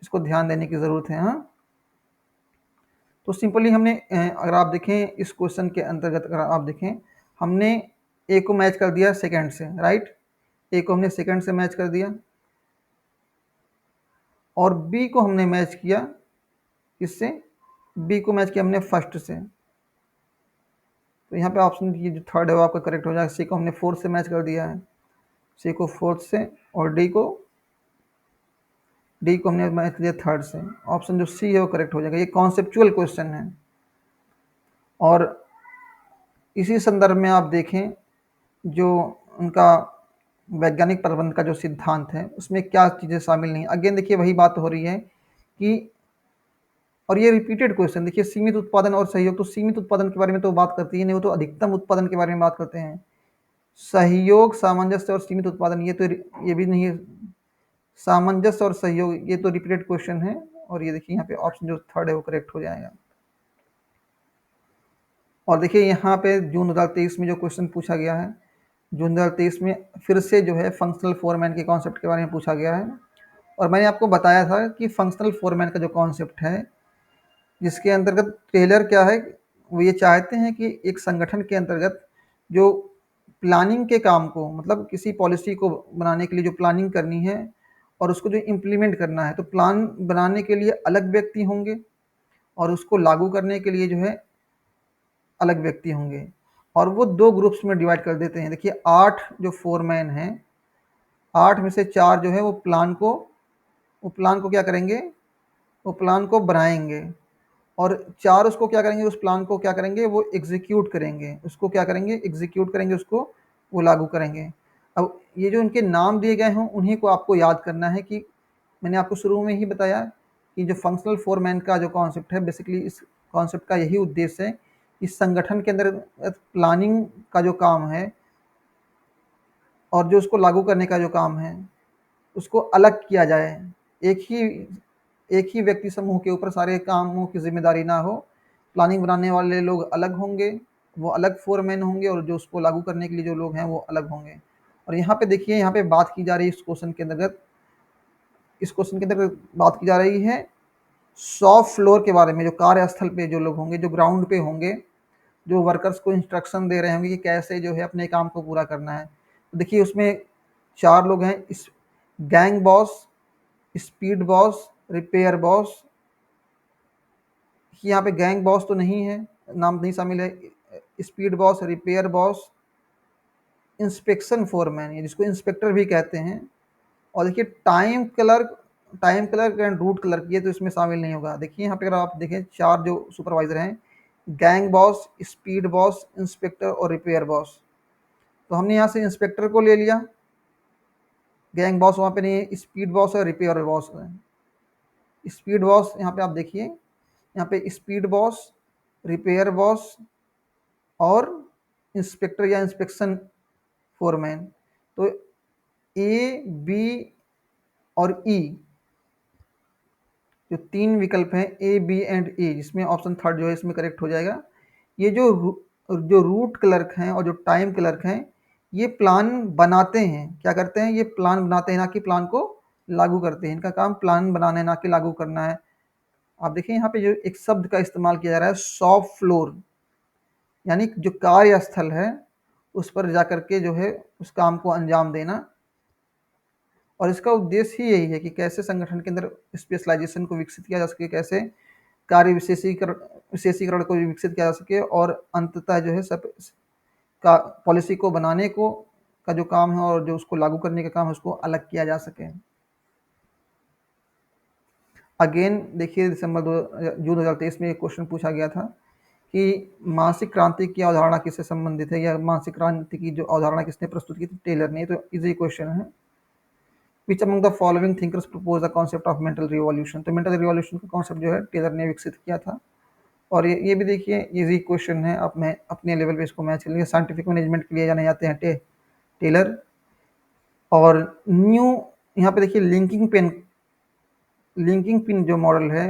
Speaker 1: इसको ध्यान देने की ज़रूरत है। हाँ, तो सिंपली हमने अगर आप देखें इस क्वेश्चन के अंतर्गत, अगर आप देखें, हमने ए को मैच कर दिया सेकंड से, राइट, ए को हमने सेकंड से मैच कर दिया, और बी को हमने मैच किया किससे? बी को मैच किया हमने फर्स्ट से। तो यहाँ पे ऑप्शन ये जो थर्ड है वो आपका करेक्ट हो जाएगा। सी को हमने फोर्थ से मैच कर दिया है, सी को फोर्थ से, और डी को हमने मैच किया थर्ड से। ऑप्शन जो सी है वो करेक्ट हो जाएगा। ये कॉन्सेप्चुअल क्वेश्चन है, और इसी संदर्भ में आप देखें जो उनका वैज्ञानिक प्रबंध का जो सिद्धांत है उसमें क्या चीज़ें शामिल नहीं। अगेन देखिए वही बात हो रही है कि, और ये रिपीटेड क्वेश्चन देखिए, सीमित उत्पादन और सहयोग। तो सीमित उत्पादन के बारे में तो बात करती है नहीं, वो तो अधिकतम उत्पादन के बारे में बात करते हैं। सहयोग, सामंजस्य और सीमित उत्पादन, ये भी नहीं है। सामंजस्य और सहयोग ये तो रिपीटेड क्वेश्चन है, और ये देखिए यहाँ पे ऑप्शन जो थर्ड है वो करेक्ट हो जाएगा। और देखिए यहाँ पे जून 2023 में जो क्वेश्चन पूछा गया है, जून 2023 में फिर से जो है फंक्शनल फोरमैन के कॉन्सेप्ट के बारे में पूछा गया है। और मैंने आपको बताया था कि फंक्शनल फोरमैन का जो कॉन्सेप्ट है, जिसके अंतर्गत टेलर क्या है, वो ये चाहते हैं कि एक संगठन के अंतर्गत जो प्लानिंग के काम को, मतलब किसी पॉलिसी को बनाने के लिए जो प्लानिंग करनी है और उसको जो इम्प्लीमेंट करना है, तो प्लान बनाने के लिए अलग व्यक्ति होंगे और उसको लागू करने के लिए जो है अलग व्यक्ति होंगे, और वो दो ग्रुप्स में डिवाइड कर देते हैं। देखिए 8 जो फोरमैन हैं, 8 में से 4 जो है वो प्लान को क्या करेंगे, वो प्लान को बनाएंगे, और 4 उसको क्या करेंगे, उस प्लान को क्या करेंगे, वो एग्जीक्यूट करेंगे। उसको क्या करेंगे, एग्जीक्यूट करेंगे, उसको वो लागू करेंगे। अब ये जो उनके नाम दिए गए हों उन्हीं को आपको याद करना है। कि मैंने आपको शुरू में ही बताया कि जो फंक्शनल फोरमैन का जो कॉन्सेप्ट है, बेसिकली इस कॉन्सेप्ट का यही उद्देश्य है कि संगठन के अंदर प्लानिंग का जो काम है और जो उसको लागू करने का जो काम है उसको अलग किया जाए। एक ही व्यक्ति समूह के ऊपर सारे कामों की जिम्मेदारी ना हो। प्लानिंग बनाने वाले लोग अलग होंगे, वो अलग फोरमैन होंगे, और जो उसको लागू करने के लिए जो लोग हैं वो अलग होंगे। और यहाँ पे देखिए, यहाँ पे बात की जा रही है इस क्वेश्चन के अंदर बात की जा रही है शॉप फ्लोर के बारे में। जो कार्यस्थल पे जो लोग होंगे, जो ग्राउंड पे होंगे, जो वर्कर्स को इंस्ट्रक्शन दे रहे होंगे कि कैसे जो है अपने काम को पूरा करना है। तो देखिए उसमें 4 लोग हैं, इस gang boss, speed boss, repair boss. यहाँ पे गैंग बॉस तो नहीं है, नाम नहीं शामिल है। Speed boss, repair boss, inspection foreman, ये जिसको इंस्पेक्टर भी कहते हैं। और देखिए time clerk and root clerk, ये तो इसमें शामिल नहीं होगा। देखिए यहाँ पे अगर आप देखें 4 जो सुपरवाइजर हैं, gang boss, speed boss, inspector और रिपेयर बॉस। तो हमने यहाँ से इंस्पेक्टर को ले लिया, गैंग बॉस वहाँ पे नहीं है, स्पीड बॉस और रिपेयर बॉस है। स्पीड बॉस यहाँ पे आप देखिए, यहाँ पे स्पीड बॉस, रिपेयर बॉस और इंस्पेक्टर या इंस्पेक्शन फोरमैन। तो ए, बी और ई, जो 3 विकल्प हैं ए, बी एंड ए, जिसमें ऑप्शन थर्ड जो है इसमें करेक्ट हो जाएगा। ये जो रूट क्लर्क हैं और जो टाइम क्लर्क हैं, ये प्लान बनाते हैं। क्या करते हैं, ये प्लान बनाते हैं, ना कि प्लान को लागू करते हैं। इनका काम प्लान बनाना है, ना कि लागू करना है। आप देखिए यहाँ पे जो एक शब्द का इस्तेमाल किया जा रहा है, शॉप फ्लोर, यानी जो कार्यस्थल है उस पर जाकर के जो है उस काम को अंजाम देना। और इसका उद्देश्य ही यही है कि कैसे संगठन के अंदर स्पेशलाइजेशन को विकसित किया जा सके, कैसे कार्य विशेषीकरण को विकसित किया जा सके, और अंततः जो है सब का पॉलिसी को बनाने को का जो काम है और जो उसको लागू करने का काम है उसको अलग किया जा सके। अगेन देखिए जून 2023 में एक क्वेश्चन पूछा गया था कि मासिक क्रांति की अवधारणा किससे संबंधित है, या मासिक क्रांति की जो अवधारणा किसने प्रस्तुत की थी, टेलर ने। तो इजी क्वेश्चन है। Which among the following thinkers propose the concept of mental revolution. तो मेंटल रिवॉल्यूशन का कॉन्सेप्ट जो है टेलर ने विकसित किया था। और ये भी देखिए इजी क्वेश्चन है, अब मैं अपने लेवल पे इसको मैच कर लिया। साइंटिफिक मैनेजमेंट के लिए जाने जाते हैं टेलर। और न्यू, यहाँ पे देखिए लिंकिंग पिन जो मॉडल है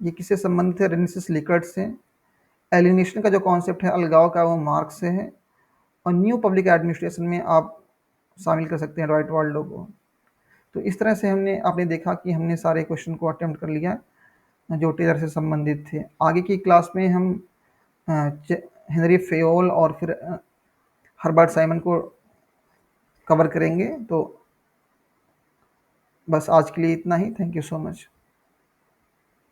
Speaker 1: ये किससे संबंधित है? रेनेसां लिकर्ट से। एलिनेशन का जो कॉन्सेप्ट है अलगाव का, वो मार्क्स से है। और न्यू पब्लिक एडमिनिस्ट्रेशन में आप शामिल कर सकते हैं राइट वाल्डो को। तो इस तरह से आपने देखा कि हमने सारे क्वेश्चन को अटेम्प्ट कर लिया जो टेलर से संबंधित थे। आगे की क्लास में हम हेनरी फेयोल और फिर हर्बर्ट साइमन को कवर करेंगे। तो बस आज के लिए इतना ही। Thank you so much.